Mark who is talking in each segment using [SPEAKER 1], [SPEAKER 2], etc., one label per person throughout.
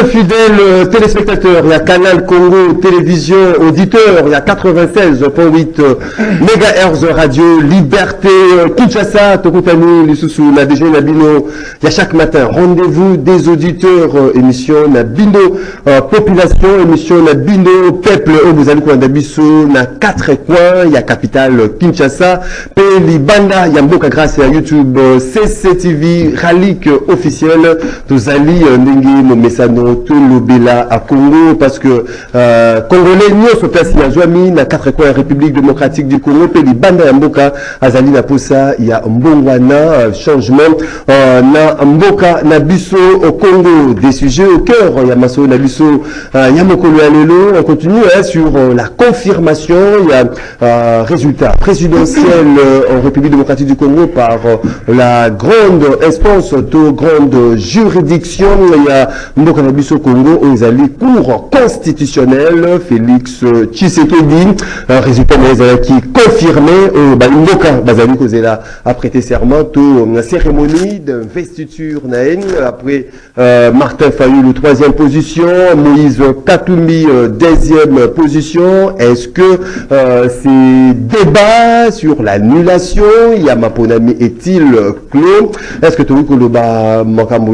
[SPEAKER 1] Fidèles téléspectateurs, il y a Canal Congo Télévision Auditeur, il y a 96.8 MHz Radio Liberté Kinshasa, Tokutani, Lisusu, la DG Nabino. Il y a chaque matin rendez-vous des auditeurs, émission Nabino Population, émission Nabino Peuple, vous allez quoi Nabiso, na 4 coins, il y a Capitale Kinshasa, Peli Banda, Yamboka grâce à YouTube, CCTV, Ralik officiel, tous allez Nengi, Momesano, Tolobela à Congo, parce que Congolais, nous sommes placés à Zouami, na 4 coins, République démocratique du Congo, Peli Banda, Yamboka, Azali Naposa, il y a Mbongwana, changement, na Mboka, Nabiso au Congo, des sujets au cœur, Yamaso, Nabiso, Yamokolo Alelo, on continue sur la confirmation, il y a résultat présidentiel en République démocratique du Congo par la grande instance, grande juridiction, il y a Mboka Nabiso Congo, aux alliés cours constitutionnel, Félix Tshisekedi, résultat qui confirmé, Mboka Bazali Kozela a prêté serment à cérémonie d'investiture naine, après Martin Fayulu, 3e position, Moïse Katoumi, 2e position. Est-ce que ces débats sur l'annulation, Yamaponami est-il clos? Est-ce que tu as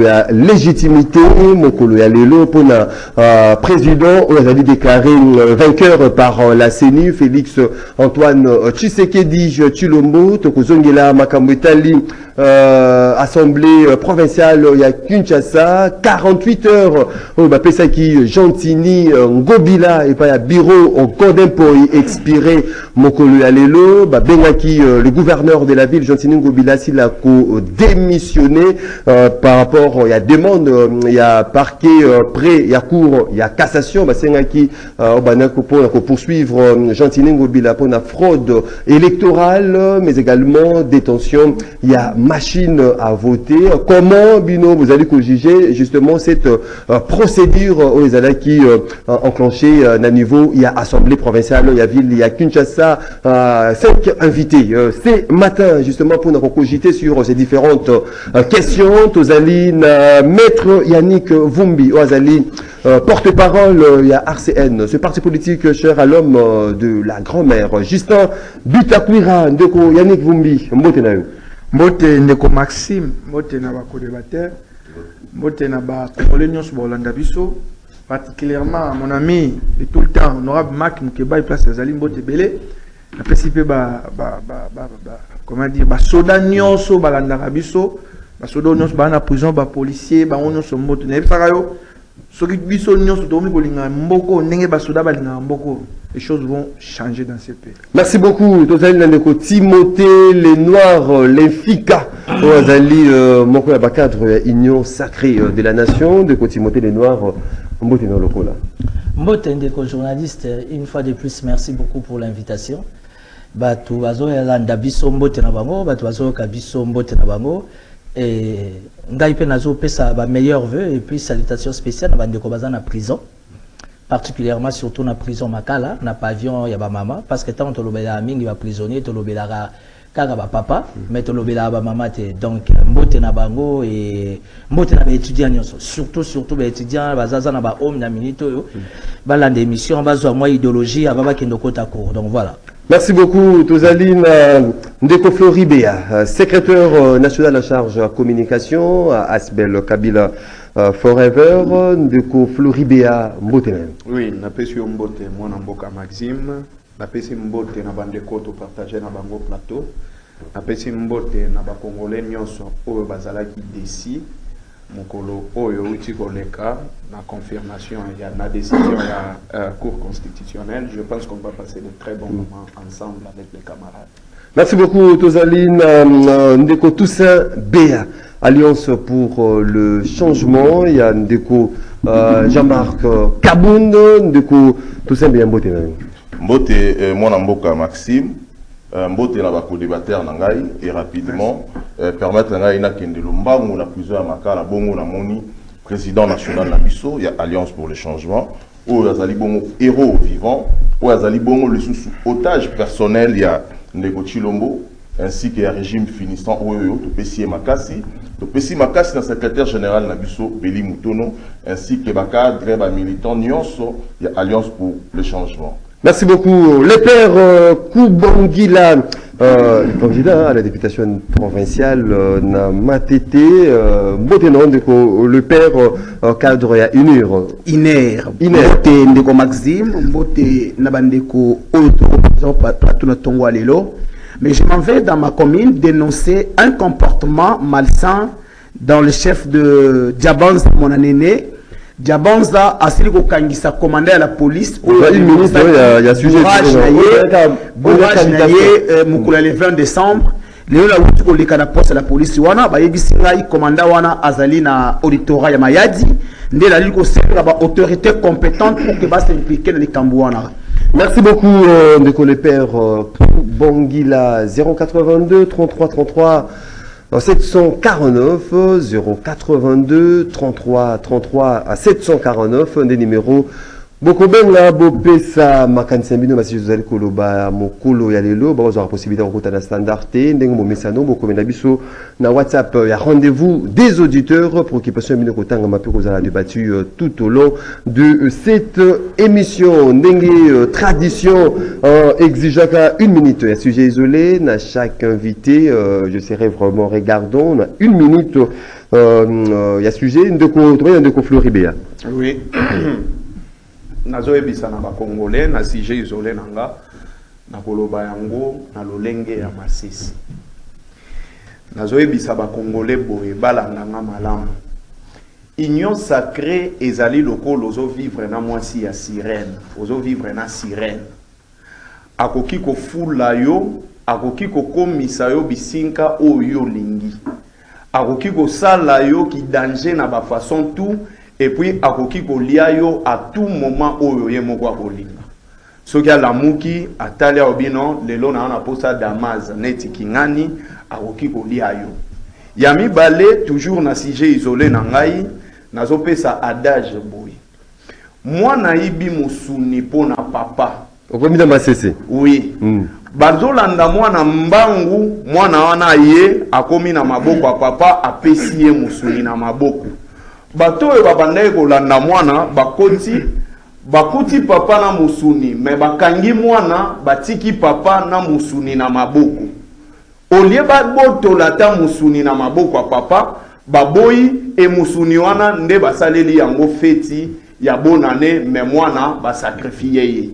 [SPEAKER 1] la légitimité, Mokolo Yalelo, pour le président, on a déclaré vainqueur par la CENI, Félix Antoine Tshisekedi Tshilombo, Tokozongela Makamwetali, Assemblée provinciale, il y a Kinshasa, 48 heures, Pesaki, Gentini, Ngobila, et pas à bureau, au Codem pour y expirer, Mokolo Alelo, Bengaki, le gouverneur de la ville, Gentini Ngobila, s'il a démissionné, par rapport, il y a demande, il y a parquet prêt, il y a cour, il y a cassation, Sengaki, pour poursuivre Gentini Ngobila pour la fraude électorale, mais également détention, il y a machine à voter. Comment, Bino, vous allez juger justement cette procédure aux qui enclenchée à niveau, il y a Assemblée provinciale, il y a ville, il y a Kinshasa, 5 invités. C'est matin, justement, pour nous cogiter sur ces différentes questions. Tozaline, Maître Yannick Vumbi, Ozali, porte-parole, il y a RCN, ce parti politique cher à l'homme de la grand-mère. Justin Butakwira, Ndeko Yannick Vumbi, Mbotenayo.
[SPEAKER 2] Mbote Ndeko Maxime, Mbote na ba co-débatteur, Mbote na ba Congolais nyonso ba Olanda biso, particulièrement mon ami de tout le temps, honorable Marc Mukeba, il place Azali Mbote Belé, la PCP comment dire, ba soda nyonso ba Olanda biso, ba soda nyonso ba na prison, ba policier, ba nyonso Mbote na ebisaka yo, soki biso nyonso tomi kolinga mboko ndenge ba soda ba linga mboko. Les choses vont changer dans ce pays.
[SPEAKER 1] Merci beaucoup. Tozali Nandeko Timothée, les Noirs, les Fika. Tozali Moko Yabakadre, Union sacrée de la nation. De Timothée, les Noirs, Mbote no Lokola.
[SPEAKER 3] Mbote Ndeko journaliste, une fois de plus, merci beaucoup pour l'invitation. Batu bazo yalanda biso Mbote na bango, batu bazo kabiso Mbote na bango. Et ngai pe nazo pesa ba meilleurs vœux et puis salutations spéciales na bandeko baza na prison. Particulièrement surtout dans la prison Makala, dans le pavillon Yaba Mama, parce que tant que tu as mingi va prisonnier, tu as Kagaba papa, mais tu as maman, donc mbote na bango et mbote na étudiants, surtout les étudiants, bazaza na ba homme na minito yo, bala d'émission, bazo moi idéologie, ababa kendo kota cour, donc voilà.
[SPEAKER 1] Merci beaucoup, Tozaline Ndeko Floribea, secrétaire national en charge de communication à Asbel Kabila. Forever, Ndeko Floribea Mbotenen.
[SPEAKER 4] Oui, na pesi Mbote, moi Mboka Maxime, na pesi Mbote na bandeko to partager na bango plateau, na pesi Mbote na ba Congolais nyonso oyo bazalaki desi, mokolo oyo uti koleka na confirmation ya na décision ya cour constitutionnelle. Je pense qu'on va passer de très bons moments ensemble avec les camarades.
[SPEAKER 1] Merci beaucoup, Tozaline Ndeko Toussaint Béa. Alliance pour le changement, il y a Ndeko Jean-Marc Kabound, Ndeko Toussaint Béa Mbote.
[SPEAKER 5] Mbote, moi Mboka Maxime, Mbote na ba co-débatteur nangai et rapidement permettre nangai na kende lombango na plusieurs makala bongo na moni président national na biso, il y a Alliance pour le changement, où azali bongo héros vivant, où azali bongo le sous otage personnel, il y a Ndeko Tshilombo ainsi que le régime finissant Oyo, Topesi et Makasi. Topesi makasi na secrétaire général na biso Beli Mutono ainsi que ba cadre ba militant nyonso ya Alliance pour le changement.
[SPEAKER 1] Merci beaucoup. Le père Koubangila, candidat à la députation provinciale, na Matete, le père cadre ya Unir.
[SPEAKER 6] Iner. Mbote ndeko Maxime, mbote nabandeko Oto, Platuna Tongo Alelo. Mais je m'en vais dans ma commune dénoncer un comportement malsain dans le chef de Diabanza, mon anéné. Diabanza a sili ko kangisa commandant à la police.
[SPEAKER 1] Une minute, il y a sujet.
[SPEAKER 6] Bourage naye mukula le 20 décembre. Léo la wuti ko leka na poste la police wana ba yebisi ngai commandant wana azali na auditorat ya Mayadi nde la liko senga ba autorité compétente pour que ba s'impliquer dans les kambu wana.
[SPEAKER 1] Merci beaucoup, Ndeko le père Bongila, 082 33 33 749, 082 33 33 à 749, un des numéros. Bokobenga bopesa makanisa mbino basi jozali koloba mokolo ya lelo ba la possibilité de na standard te ndenge mo mesano bokomenda biso na WhatsApp ya rendez-vous des auditeurs pour occupation mbino kotanga mapiko za débattu tout au long de cette émission ndenge tradition exigeaka une minute ya sujet isolé na chaque invité je serai vraiment regardant na une minute ya sujet ndeko Floribea.
[SPEAKER 4] Oui. Nazo ebisa na ba Congolais na sujet isolé nanga na koloba yango na lolenge ya masisi. Nazo ebisa ba Congolais boye balanga malamu. Union sacrée ezali lokolo ozo vivre na mwasi ya sirène, ozo vivre na sirène. Akoki ko fula yo, akoki ko komisa yo bisinka oyo lingi. Akoki ko sala yo ki danger na ba façon tout. Et puis akoki kolia yo à tout moment oyo ye moko akolinga soki alamuki atalia obino lelo na posa Damas neti kingani akoki kolia yo ya mibale toujours na sujet isolé na ngai nazopesa adage boy mwana ibi musuni pona papa
[SPEAKER 1] okomida masese
[SPEAKER 4] oui bazolanda mwana mbangu mwana wana ye akomi na maboko ya papa apesi ye musuni na maboko bato e babandai kolanda mwana bakuti papa na musuni me bakangi mwana batiki papa na musuni na maboko olie babotola ta musuni na maboko ya papa baboyi e musuni wana nde basaleli yango feti ya bonane me mwana basakrifie ye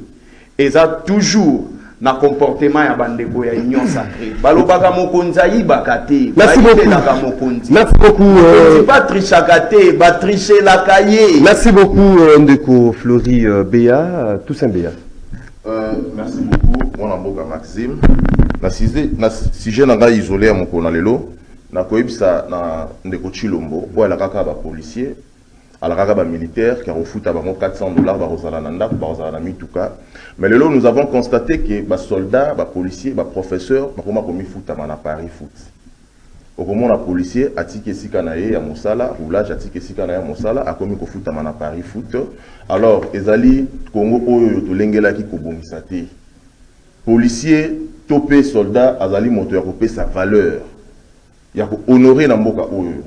[SPEAKER 4] eza toujours na comportement ya bandeko ya union sacrée balobaka mokonzi ayibaka te bayitelaka mokonzi.
[SPEAKER 1] Merci beaucoup
[SPEAKER 4] batrichaka te batrichelaka ye.
[SPEAKER 1] Merci beaucoup Ndeko Flori Béa Toussaint Béa.
[SPEAKER 5] Merci beaucoup mwana mboka Maxime na sujet na ngai isolé ya mokolo na lelo na koyebisa na Ndeko Chilombo po alakaka ba policier alakaka ba militaire qui a refuta bango $400 barozala na ndako barozala na mituka. Mais là, nous avons constaté que les soldats, les policiers, les professeurs, ils ont commis foot à Paris foot. Au moment où les policiers ont dit que si Kanaé à Moussala, roulage a dit que si Kanaé à Moussala, a commis foot à Paris foot. Alors, les alliés, Congo, Oyo, Lengela qui kobomisate. Policiers, topé, soldats, azali moteur, kopé sa valeur. Il y a honoré Namboka Oyo.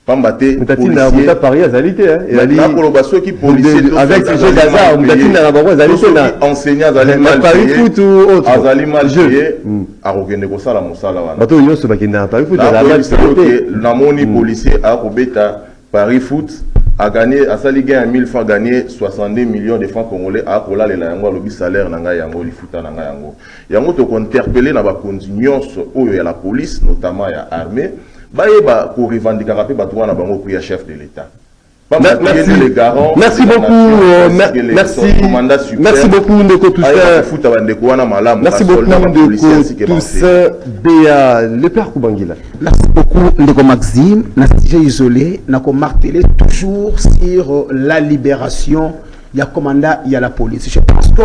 [SPEAKER 5] Pambate
[SPEAKER 1] policier Paris azalité hein
[SPEAKER 5] la collaboration qui policier
[SPEAKER 1] avec ces jeux d'hasard mutatina na bango azalité na
[SPEAKER 5] enseignant azali mal
[SPEAKER 1] Paris foot ou autre
[SPEAKER 5] azali mal jeu a rokende ko sala mosala wana
[SPEAKER 1] bato nyonso bakenda na Paris foot
[SPEAKER 5] la mal na moni policier a kobeta Paris foot a gagné a sali gain 1000 francs gagné 62 millions de francs congolais a kola lela yango lobi salaire na ngai yango lifuta na ngai yango to ko interpeller na ba nyonso oyo ya la police notamment ya armée Baïba pour revendiquer un peu batouana bango pour chef de l'État.
[SPEAKER 1] Merci beaucoup, merci beaucoup Ndeko Toussaint. Merci beaucoup Ndeko Toussaint Béa, le père Koubangila.
[SPEAKER 6] Merci beaucoup Ndeko Maxime. Na sujet isolé, n'a qu'on martelé toujours sur la libération. Il y a commandant, il y a la police. Je pense que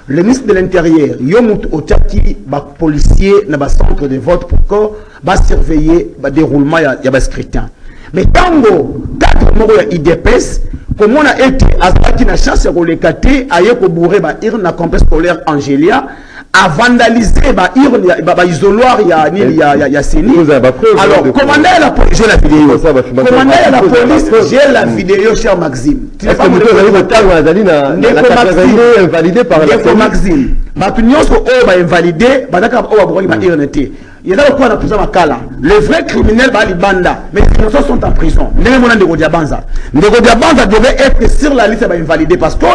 [SPEAKER 6] le ministre de l'Intérieur, Yomut Otaki, policier, dans le centre de vote pour que va surveiller le déroulement de scrutin. Mais tango, quatre mots IDPS, comme on a été à la chance de l'écater, à Yekobouré, à la complexe scolaire Angélia, a vandalisé ba isoloir ya Séni. Alors commandant la police, j'ai la vidéo. Commandant la police, j'ai la vidéo, cher Maxime. Tu n'es pas
[SPEAKER 1] invalidé par la
[SPEAKER 6] Maxime. Matunion so invalidé, badaka irnete. Il y a quoi dans tout ça makala. Les vrais criminels ba libanda, mais les innocents sont en prison. Ndeko Diabanza devait être sur la liste ba invalidé parce que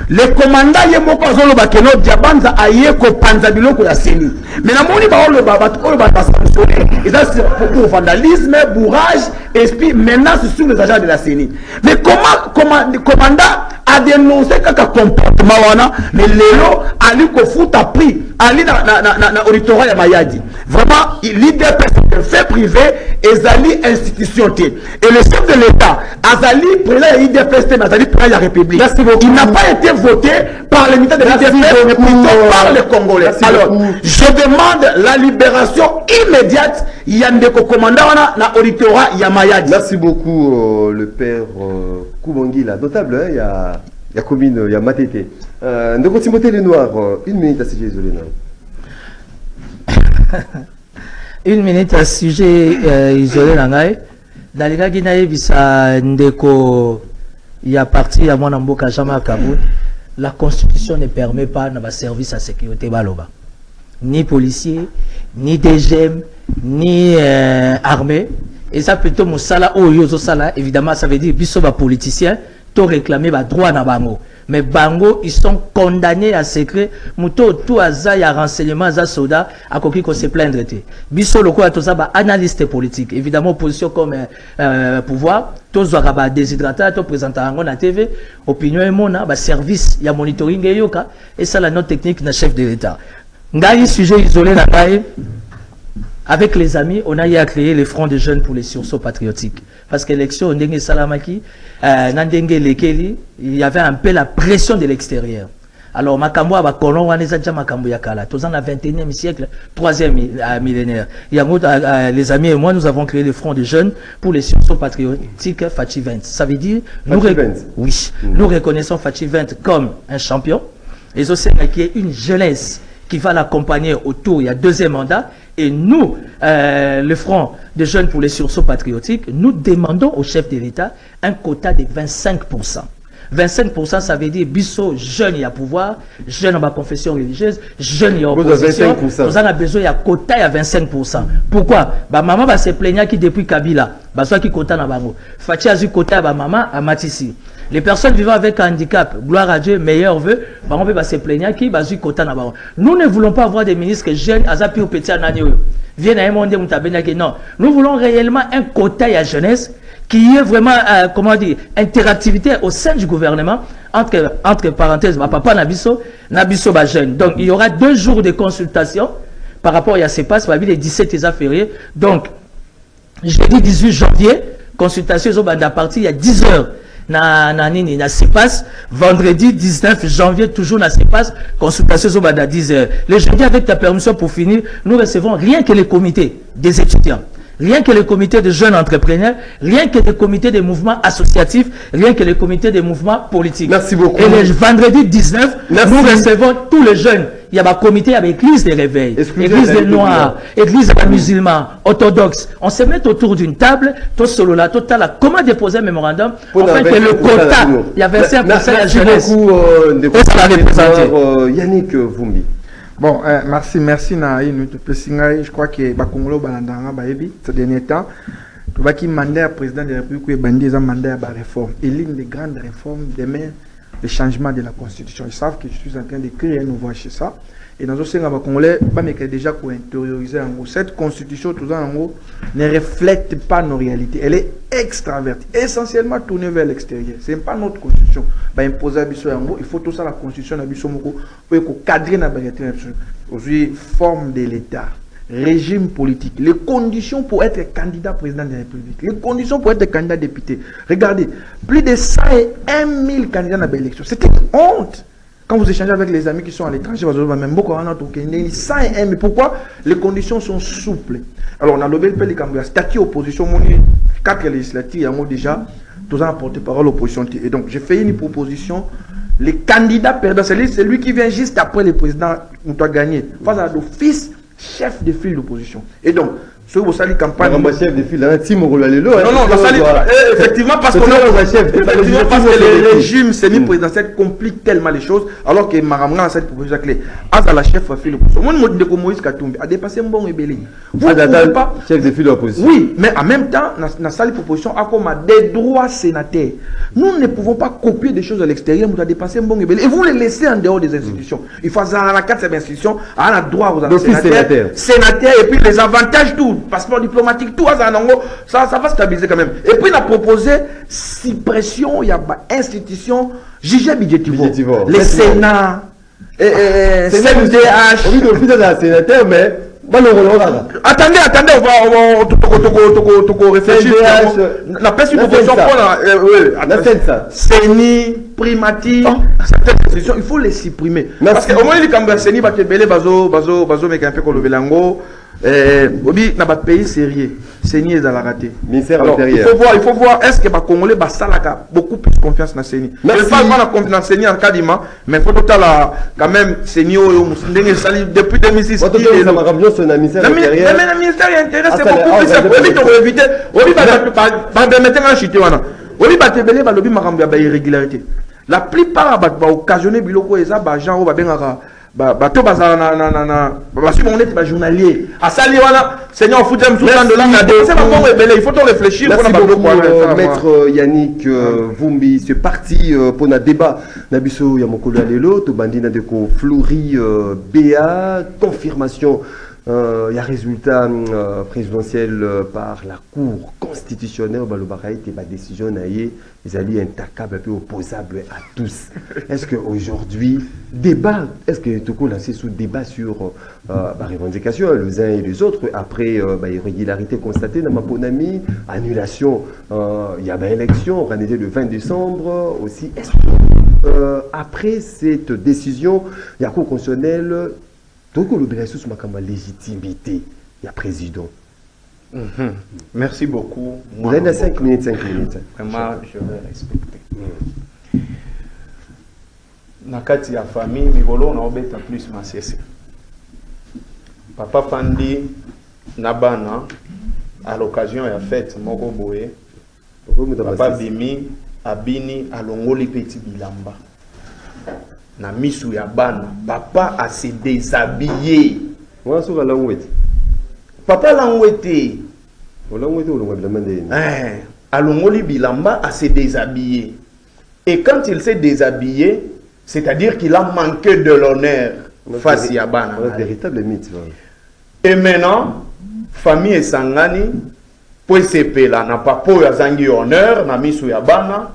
[SPEAKER 6] les commandants yemoko azolo ba keno Diabanza aye ko panza biloko ya Séni. Mais na moni ba le baba to ba sanctionné. Et ça c'est pour vandalisme, bourrage, esprit menace sur les agents de la Séni. Mais comment commandant a dénoncé kaka comportement wana, mais lelo ali ko fout a pris ali na auditorat ya Mayadi. Vraiment, l'IDP c'est un fait privé et Zali institution. Et le chef de l'État, Azali, président de l'IDP, mais Azali, président de la République, il n'a pas été voté par les militaires de l'IDP, mais plutôt par les Congolais. Alors, je demande la libération immédiate. Il y a des commandants na auditorat Yamayadi.
[SPEAKER 1] Merci beaucoup, le père Koubangila. Notable, hein, il y a combine, il y a Matete. Ndeko Timothée Lenoir, une minute à sujet isolé.
[SPEAKER 3] Une minute à sujet isolé. Dans les cas qui n'avaient vu ça, Ndeko, il y a parti à mon amboka Jama Kaboul. La constitution ne permet pas de service à sécurité baloba. Ni policier, ni DGM, ni armée. Et ça plutôt mon sala ou yozo sala, évidemment ça veut dire biso ba politicien, to réclamer ba droit na bango. Mais bango ils sont condamnés à secret, muto tout aza ya renseignement za soda à koki ko se plaindre té. Biso loko a toza ba analyste politique, évidemment opposition comme pouvoir, to zo ba déshydraté, to présenter en na TV, opinion et mona ba service ya monitoring yoka et ça la note technique na chef de l'État. Ngai sujet isolé na ngai. Avec les amis, on a eu à créer les fronts de jeunes pour les sursauts patriotiques. Parce que l'élection, Ndenge Salamaki, Nandenge Lekeli, il y avait un peu la pression de l'extérieur. Alors, Makambo, Kolon, Waneza, Makambo Yakala, tous en la 21e siècle, 3e millénaire. Les amis et moi, nous avons créé les fronts de jeunes pour les sursauts patriotiques Fachi 20. Ça veut dire, nous reconnaissons Fachi 20 comme un champion. Et aussi, qu'il y ait une jeunesse qui va l'accompagner autour, il y a deuxième mandat. Et nous, le Front de jeunes pour les sursauts patriotiques, nous demandons au chef de l'État un quota de 25%. 25%, ça veut dire bisso jeunes à pouvoir, jeunes en confession religieuse, jeunes en opposition. Nous avons besoin de quota à 25%. Pourquoi? Bah maman va se plaindre qui depuis Kabila, bah soit qui quota na bango. Fachi a eu quota à maman à Matissi. Les personnes vivant avec un handicap, gloire à Dieu, meilleur vœu, on peut se plaindre qui va eu quota na bango. Nous ne voulons pas avoir des ministres jeunes à zapi au petit ananio. Viennent à un monde où non. Nous voulons réellement un quota à jeunesse qui est vraiment, comment dire, interactivité au sein du gouvernement, entre parenthèses, ma papa Nabiso ba jeune. Donc, il y aura 2 jours de consultation par rapport à ces passes, les 17 fériés. Donc, jeudi 18 janvier, consultation, ils ont à partir, il y a 10 heures. Na CEPAS, vendredi 19 janvier, toujours na CEPAS, consultation sur 10 heures. Le jeudi, avec ta permission pour finir, nous recevons rien que les comités des étudiants, rien que les comités de jeunes entrepreneurs, rien que les comités des mouvements associatifs, rien que les comités des mouvements politiques.
[SPEAKER 1] Merci beaucoup.
[SPEAKER 3] Et le vendredi 19, nous recevons tous les jeunes. Il y a un comité avec l'église des réveils, l'église des noirs, l'église des musulmans, orthodoxes. On se met autour d'une table, tout solo là, tout là. Comment déposer un mémorandum afin que le quota, il y a 25% de la jeunesse.
[SPEAKER 1] Yannick Vumbi.
[SPEAKER 2] Bon, merci Naïn. Je crois que Bakongolo Balandanga Baebi, ces derniers temps, tu vois qu'il mandat président de la République et Bandi un mandat à réforme. Et l'une des grandes réformes demain, le changement de la constitution. Ils savent que je suis en train de créer un ouvrage chez ça. Et dans ce Congolais, déjà pour intérioriser en gros, cette constitution, tout ça en gros, ne reflète pas nos réalités. Elle est extravertie, essentiellement tournée vers l'extérieur. Ce n'est pas notre constitution. Imposer à Bissau en gros, il faut tout ça la constitution à Bissau pour cadrer la réalité. Aujourd'hui, forme de l'État, régime politique, les conditions pour être candidat président de la République, les conditions pour être candidat député. Regardez, plus de 101 000 candidats dans l'élection. C'est une honte. Quand vous échangez avec les amis qui sont à l'étranger, vous avez même beaucoup de 101 000. Pourquoi? Les conditions sont souples. Alors, on a le statut opposition, 4 législatives, il y a déjà, tous ont apporté parole à l'opposition. Et donc, j'ai fait une proposition le candidat perdant, c'est lui qui vient juste après le président qui doit gagner. Face à l'office chef de file d'opposition. Et donc, ce que vous savez campagne.
[SPEAKER 1] Chef de file, non,
[SPEAKER 2] effectivement, parce que le régime semi-présidentiel complique tellement les choses, alors que Maramra a cette proposition clé. À la chef de file d'opposition. Moi, Moïse Katumbi a dépassé un bon ébélé. Vous ne pas.
[SPEAKER 1] Chef de file d'opposition.
[SPEAKER 2] Oui, mais en même temps, dans la salle de proposition, à comme des droits sénataires. Nous ne pouvons pas copier des choses à l'extérieur, nous avons dépassé un bon ébélé. Et vous les laissez en dehors des institutions. Il faut avoir la carte de institutions, à la droit aux sénateurs, et puis les avantages, tout. Passeport diplomatique, tout ça va stabiliser quand même. Et puis il a proposé suppression, il y a institution, jugé budgétivore. Les Sénats, CNDH.
[SPEAKER 1] Oui, de la sénateur, mais
[SPEAKER 2] attendez, on va réfléchir. La peste une proposition pour CENI, Primati, certaines institutions, il faut les supprimer. Parce qu'au moins, il y a CENI, bazo, mais un peu comme le Belango. Obi n'a pas de pays sérieux, CENI est dans la raté.
[SPEAKER 1] Ministère
[SPEAKER 2] intérieur. Il faut voir est-ce que les Congolais ont beaucoup plus confiance dans CENI. Je ne parle pas de confiance dans CENI en Kadima, mais il faut quand même CENI depuis 2006.
[SPEAKER 1] Mais le ministère
[SPEAKER 2] intérieur, c'est beaucoup plus simple. Pour éviter, irrégularité. La plupart va occasionner biloko et ça, genre, bateau journalier à sali wana seigneur fout un soudan de langue c'est pas bon il faut réfléchir.
[SPEAKER 1] Merci beaucoup maître Yannick Vumbi. Ce parti pour un débat nabiso ya mokolo lelo to bandina de ko Flouri BA confirmation il y a résultat présidentiel par la Cour constitutionnelle Balobaraï et ma décision naïe ils allaient intacable et opposable à tous. Est-ce qu'aujourd'hui débat, est-ce que tout le lancé sous débat sur la revendication les uns et les autres après irrégularité constatée dans ma bonami annulation il y a une élection organisée le 20 décembre aussi. Est-ce que après cette décision il y a Cour constitutionnelle donc, le légitimité, il y a président.
[SPEAKER 4] Merci beaucoup.
[SPEAKER 1] Vous avez 5 minutes, 5 minutes.
[SPEAKER 4] Vraiment, je vais respecter. Dans la famille, on a plus ma cesse. Papa Fandi, Nabana, à l'occasion de la fête, Moko Boé, Papa Bimi, Abini, Alongoli Petit Bilamba. Na misu ya bana papa a se déshabillé papa langwete alongoli bilamba a se déshabillé et quand il s'est déshabillé c'est-à-dire qu'il a manqué de l'honneur face ya bana
[SPEAKER 1] véritable mythe.
[SPEAKER 4] Et maintenant famille esangani po sepela na papa ya zangi honneur na misu ya bana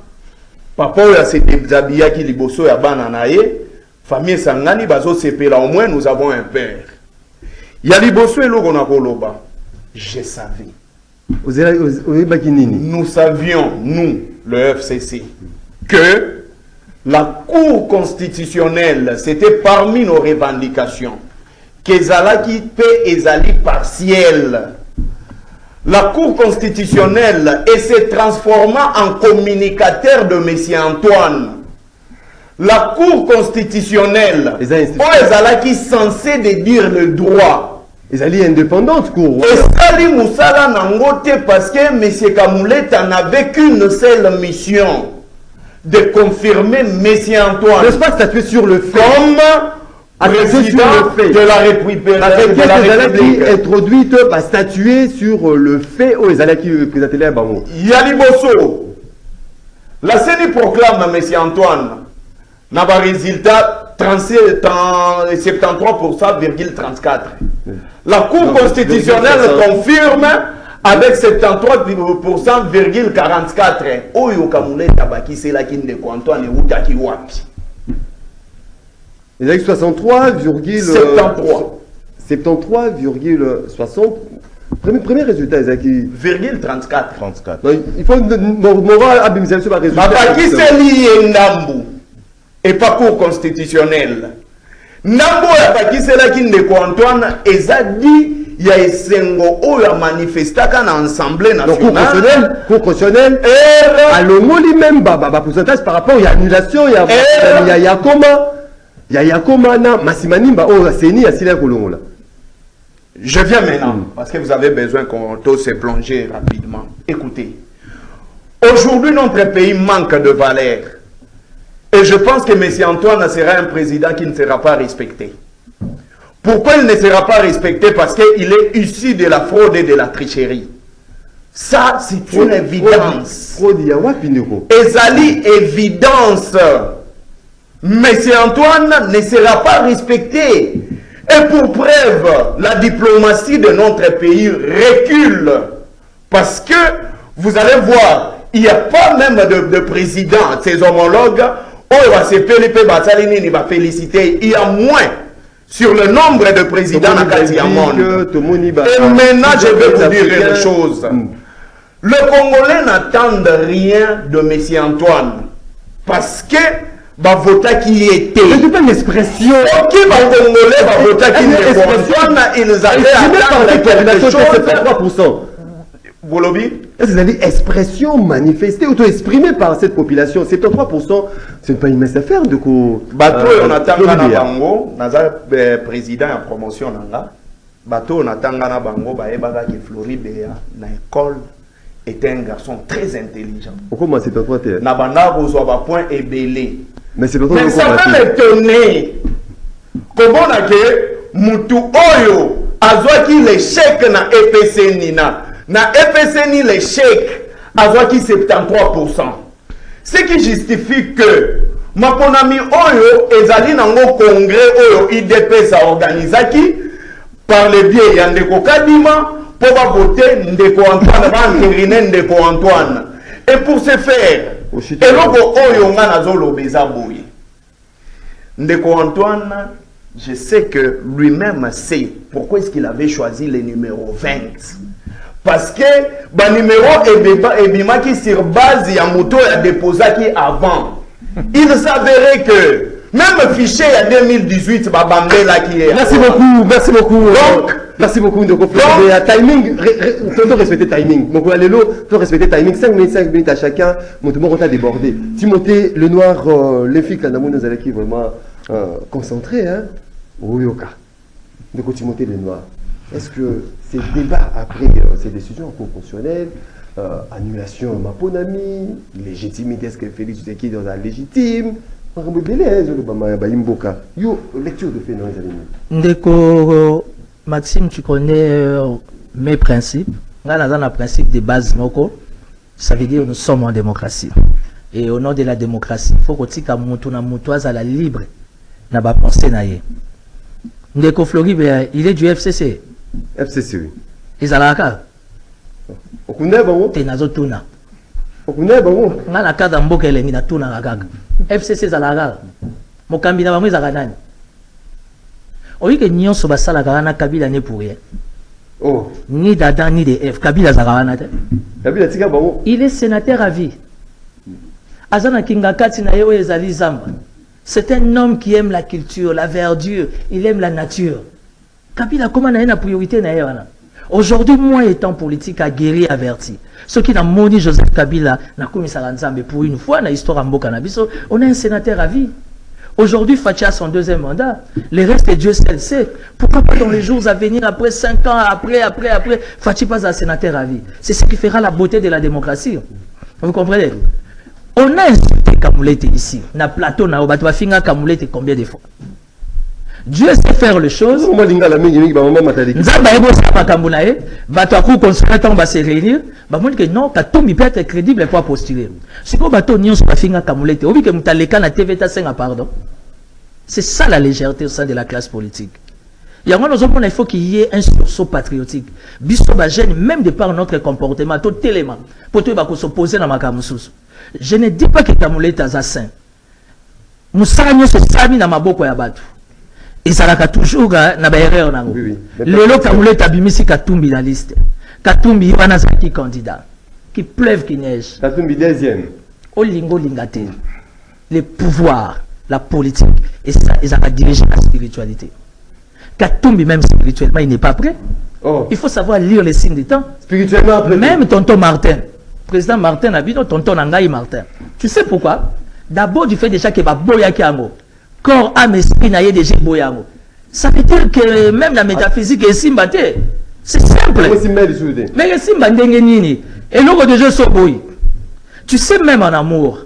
[SPEAKER 4] papa oya se déshabillé qui liboso ya bana na ye famille sangani bazo sepela au moins nous avons un père ya liboso eloko na koloba je savais nous savions nous le FCC que la Cour constitutionnelle c'était parmi nos revendications que zalaki pe ezali partiel. La Cour constitutionnelle et se transforma en communicateur de M. Antoine. La Cour constitutionnelle, qui est censée de dire le droit.
[SPEAKER 1] Ils allaient indépendante, Cour.
[SPEAKER 4] Et Sali Moussala Nangote parce que M. Kamouleta n'avait qu'une seule mission de confirmer M. Antoine.
[SPEAKER 1] N'est-ce pas statuer sur le fait
[SPEAKER 4] comme président de la République.
[SPEAKER 1] Avec introduite, statuer sur le fait où les Alaki présentaient un bango.
[SPEAKER 4] Yaliboso, la CENI proclame M. Antoine n'a pas résultat 73,34. La Cour constitutionnelle confirme avec 73,44. Oyo Kamule Tabaki, c'est la Kinde Antoine et Outaki Wapi.
[SPEAKER 1] Les avec 73,60. Premier résultat, Ezaki.
[SPEAKER 4] 34.
[SPEAKER 1] Il faut moral abimiser sur le résultat.
[SPEAKER 4] Papa qui s'est lié Ndambu et pas Cour constitutionnelle. Ndambu et qui s'est là qui ne Antoine, et ça dit il y a Esengo où il a manifesté qu'un assemblée
[SPEAKER 1] nationale. Cour constitutionnelle. Alors, lui-même, pourcentage par rapport à l'annulation, il y a comment? Il y a comment, Massimanimba, Seni, Asilia Kolongola.
[SPEAKER 4] Je viens maintenant, parce que vous avez besoin qu'on tous se plonger rapidement. Écoutez, aujourd'hui, notre pays manque de valeur. Et je pense que M. Antoine sera un président qui ne sera pas respecté. Pourquoi il ne sera pas respecté? Parce qu'il est issu de la fraude et de la tricherie. Ça, c'est une évidence.
[SPEAKER 1] Fraude, il y a quoi, Pineko?
[SPEAKER 4] Ezali, évidence. M. Antoine ne sera pas respecté. Et pour preuve, la diplomatie de notre pays recule. Parce que, vous allez voir, il n'y a pas même de président, ses homologues, il va se féliciter, il y a moins sur le nombre de présidents dans le monde. Et maintenant, je vais vous dire une chose. Le Congolais n'attend rien de M. Antoine. Parce que, Bavota qui était.
[SPEAKER 1] C'est pas une expression.
[SPEAKER 4] Ok, Congolais, Bavota qui était. Antoine, ils avaient atteint quelque chose.
[SPEAKER 1] 7,3%.
[SPEAKER 4] Bolobi?
[SPEAKER 1] C'est-à-dire expression manifestée, auto-exprimée par cette population. 73%, ce n'est pas une mince affaire de quoi.
[SPEAKER 4] Bateau, on attend Gana Bango, Nazar président en promotion. Bateau, on attend Gana Bango, Baeba qui Floride, dans l'école, était un garçon très intelligent.
[SPEAKER 1] Pourquoi c'est pas toi?
[SPEAKER 4] Nabanda, vous avez un point ébélé.
[SPEAKER 1] Mais c'est pas toi.
[SPEAKER 4] Mais ça va m'étonner. Comment on a que Moutou Oyo, Azwaki l'échec na EPC Nina. Na FSNI les chèques à 73%. Ce qui justifie que mon ami Oyo ezali nango congrès Oyo IDP a organisé par le biais de Ndeko Kadima pour voter Ndeko Antoine, entériner Ndeko Antoine. Et pour ce faire, et logo Oyo ngana zolo bezabouye. Ndeko Antoine, je sais que lui-même sait pourquoi est-ce qu'il avait choisi le numéro 20. Parce que le numéro est sur base de moto a déposé avant. Il s'avérait que même fichier en 2018, là qui est.
[SPEAKER 1] Merci beaucoup, merci beaucoup. Donc, merci beaucoup de confirmer. Timing, il faut respecter le timing. Donc, il faut respecter le timing. 5 minutes à chacun. Mon tour est débordé. Timothée, le noir, les filles, quand nous allons qui vraiment concentrés, hein. Oui, ok. Donc, Timothée, le noir. Est-ce que ces débats après ces décisions constitutionnelles, annulation de Maponami, légitimité, est-ce que Félix Tshisekedi est légitime, lecture de fait dans les amis.
[SPEAKER 3] Ndeko Maxime, tu connais mes principes. Là, dans le principe de base, ça veut dire que nous sommes en démocratie. Et au nom de la démocratie, il faut que tu aies la libre na ba pensée naie. Ndeko Floride, il est du FCC.
[SPEAKER 1] FCC, oui.
[SPEAKER 3] Ils ont la carte.
[SPEAKER 1] On connaît, bon.
[SPEAKER 3] Tu es dans tuna.
[SPEAKER 1] On connaît, bon.
[SPEAKER 3] On a la carte en boucle, elle est dans tuna la carte. FCC, ils ont la carte. Mon cabinet, ils ont la carte. On dit que Nyon Sobasa la carte, Kabila n'est pour rien.
[SPEAKER 1] Oh.
[SPEAKER 3] Ni d'Adam, ni de F. Kabila Zagarana.
[SPEAKER 1] Kabila Tika, bon.
[SPEAKER 3] Il est sénateur à vie. Azana Kingakati na Yeo Ezali Zamba. C'est un homme qui aime la culture, la verdure, il aime la nature. Kabila, comment n'a une priorité na Yeo? Aujourd'hui, moi étant politique, a guéri, averti. Ceux qui n'ont moni Joseph Kabila, n'a commis Saranzambe pour une fois, dans l'histoire en Bokanabiso, on a un sénateur à vie. Aujourd'hui, Fatia a son deuxième mandat. Le reste, Dieu seul sait. Pourquoi pas dans les jours à venir, après 5 ans, après, Fatia passe à sénateur à vie. C'est ce qui fera la beauté de la démocratie. Vous comprenez? On a insulté Kamoulete ici. Na plateau, na obatwa finga Kamoulete combien de fois? Dieu sait faire les choses. Nzamba ebo sapa Kamoulaye, Batakou consultant va se réunir, montre que non, Katumbi peut être crédible pour postuler. Si vous bateau nion sur la finga Kamoulete, ou que Moutaleka na TV ta pardon. C'est ça la légèreté au sein de la classe politique. Il y a un il faut qu'il y ait un sursaut patriotique. Biso ba jeune même de par notre comportement, tout élément, pour tout s'opposer dans ma kamususu. Je ne dis pas que Kamoulete est saint. Moussara nyo se sami na maboko ya batu. Et ça l'a toujours na ba erreur nango. Lelo Kamoulete abimisi Katumbi la liste. Katumbi wana zaki candidat. Qui pleuve, qui neige.
[SPEAKER 1] Katumbi deuxième.
[SPEAKER 3] Olingo lingate. Les pouvoirs, la politique, et ça, ils ont dirigé la spiritualité. Katumbi même spirituellement, il n'est pas prêt.
[SPEAKER 1] Oh.
[SPEAKER 3] Il faut savoir lire les signes des temps.
[SPEAKER 1] Spirituellement après.
[SPEAKER 3] Même tonton Martin, président Martin a dit tonton Nangaï Martin. Tu sais pourquoi? D'abord du fait déjà que va boya kiango. Corps, âme, esprit n'a déjà boyango. Ça veut dire que même la métaphysique est simbate. C'est simple. Mais simba ndenge nini. Et l'autre déjà soboy. Tu sais même en amour,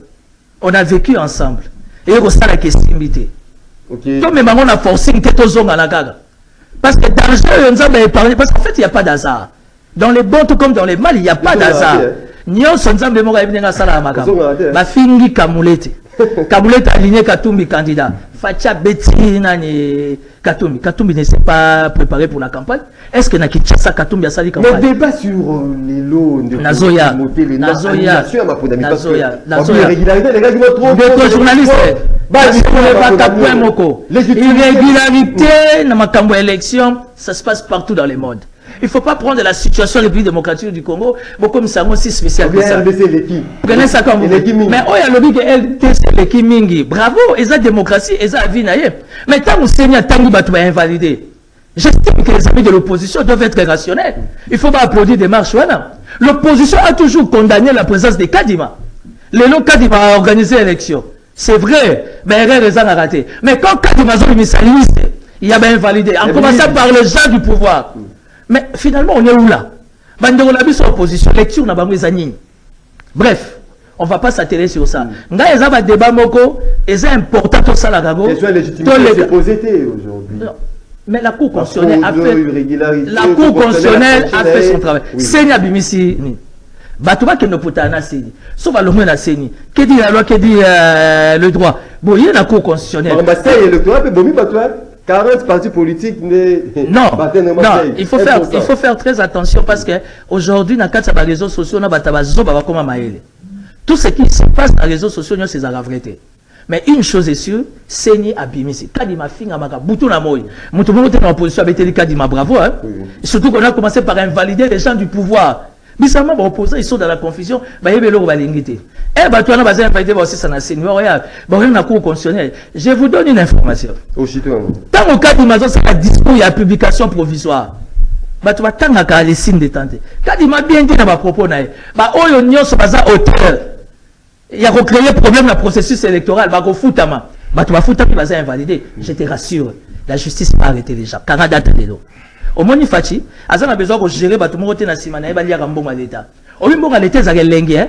[SPEAKER 3] on a vécu ensemble. Et on a la question.
[SPEAKER 1] Ok.
[SPEAKER 3] Toi même on a forcé une tête aux ongles à la gaga. Parce que dans le jeu, on a parlé. Parce qu'en fait, il n'y a pas d'hasard. Dans les bons tout comme dans les mal, il n'y a pas d'hasard. Nyon sonzambe mo ga ibinga sala makamo. Ba fingi Kamulete. Kamulete aligné Katumbi candidat. Fatia Betty nani Katumbi. Katumbi ne s'est pas préparé pour la campagne. Est-ce que na Kinshasa Katumbi a sali campagne?
[SPEAKER 1] Mais débat sur les lots de
[SPEAKER 3] Nazoya.
[SPEAKER 1] Nazoya.
[SPEAKER 3] Nazoya.
[SPEAKER 1] Irrégularité, les gars qui vont trop.
[SPEAKER 3] Des journalistes. Irrégularité dans ma élection, ça se passe partout dans le monde. Il ne faut pas prendre la situation les plus démocratiques du Congo, comme ça, aussi spécial que ça. Prenez ça comme vous. Mais oh, il y a le but que l'équipe Mingi. Bravo, et ça démocratie, et ça vie naïe. Mais tant que Seigneur Tangi va invalider. J'estime que les amis de l'opposition doivent être rationnels. Il ne faut pas applaudir des marches. L'opposition a toujours condamné la présence des Kadima. Les noms Kadima a organisé l'élection. C'est vrai, mais RR a raté. Mais quand Kadima a mis sa liste, il y a bien invalidé. En commençant par les gens du pouvoir. Mais finalement, on est où là? Bandero la bis opposition, lecture n'a pas mis à Nini. Bref, on ne va pas s'atteler sur ça. Nga y a un débat moko, et c'est important tout ça la gago.
[SPEAKER 1] C'est légitimité c'est posé aujourd'hui.
[SPEAKER 3] Mais la Cour constitutionnelle a fait. La Cour constitutionnelle a fait son travail. Seigneur Bimisi. Batouba qui ne peut pas nasser. Sauf à l'homme na seni. Qui dit la loi, qui dit le droit. Bon, il y a la Cour constitutionnelle.
[SPEAKER 1] Le droit, mais bon, 40 partis politiques.
[SPEAKER 3] Non, il faut faire très attention parce que aujourd'hui, dans les réseaux sociaux, on a tout ce qui se passe dans les réseaux sociaux, c'est la vérité. Mais une chose est sûre, c'est ni abimisi. Kadima finga maka boutou na moi. Mon tout le monde est en opposition avec Kadima, bravo. Hein? Surtout qu'on a commencé par invalider les gens du pouvoir. Bizarrement, les opposants, ils sont dans la confusion. Je vous donne une information. Tant au cas d'Amazon, c'est la discours, il y a publication provisoire. Tu vas attendre les signes de tenter. Quand il m'a bien dit dans ma propos, il y a recréé problème dans le processus électoral. Tu vas foutre qui va invalider. Je te rassure, la justice va arrêter les gens. Canada, au moni fachi azana besoin de gérer bato moko na sima na yeba lia mbongo l'État obi mbongo l'État za kelenge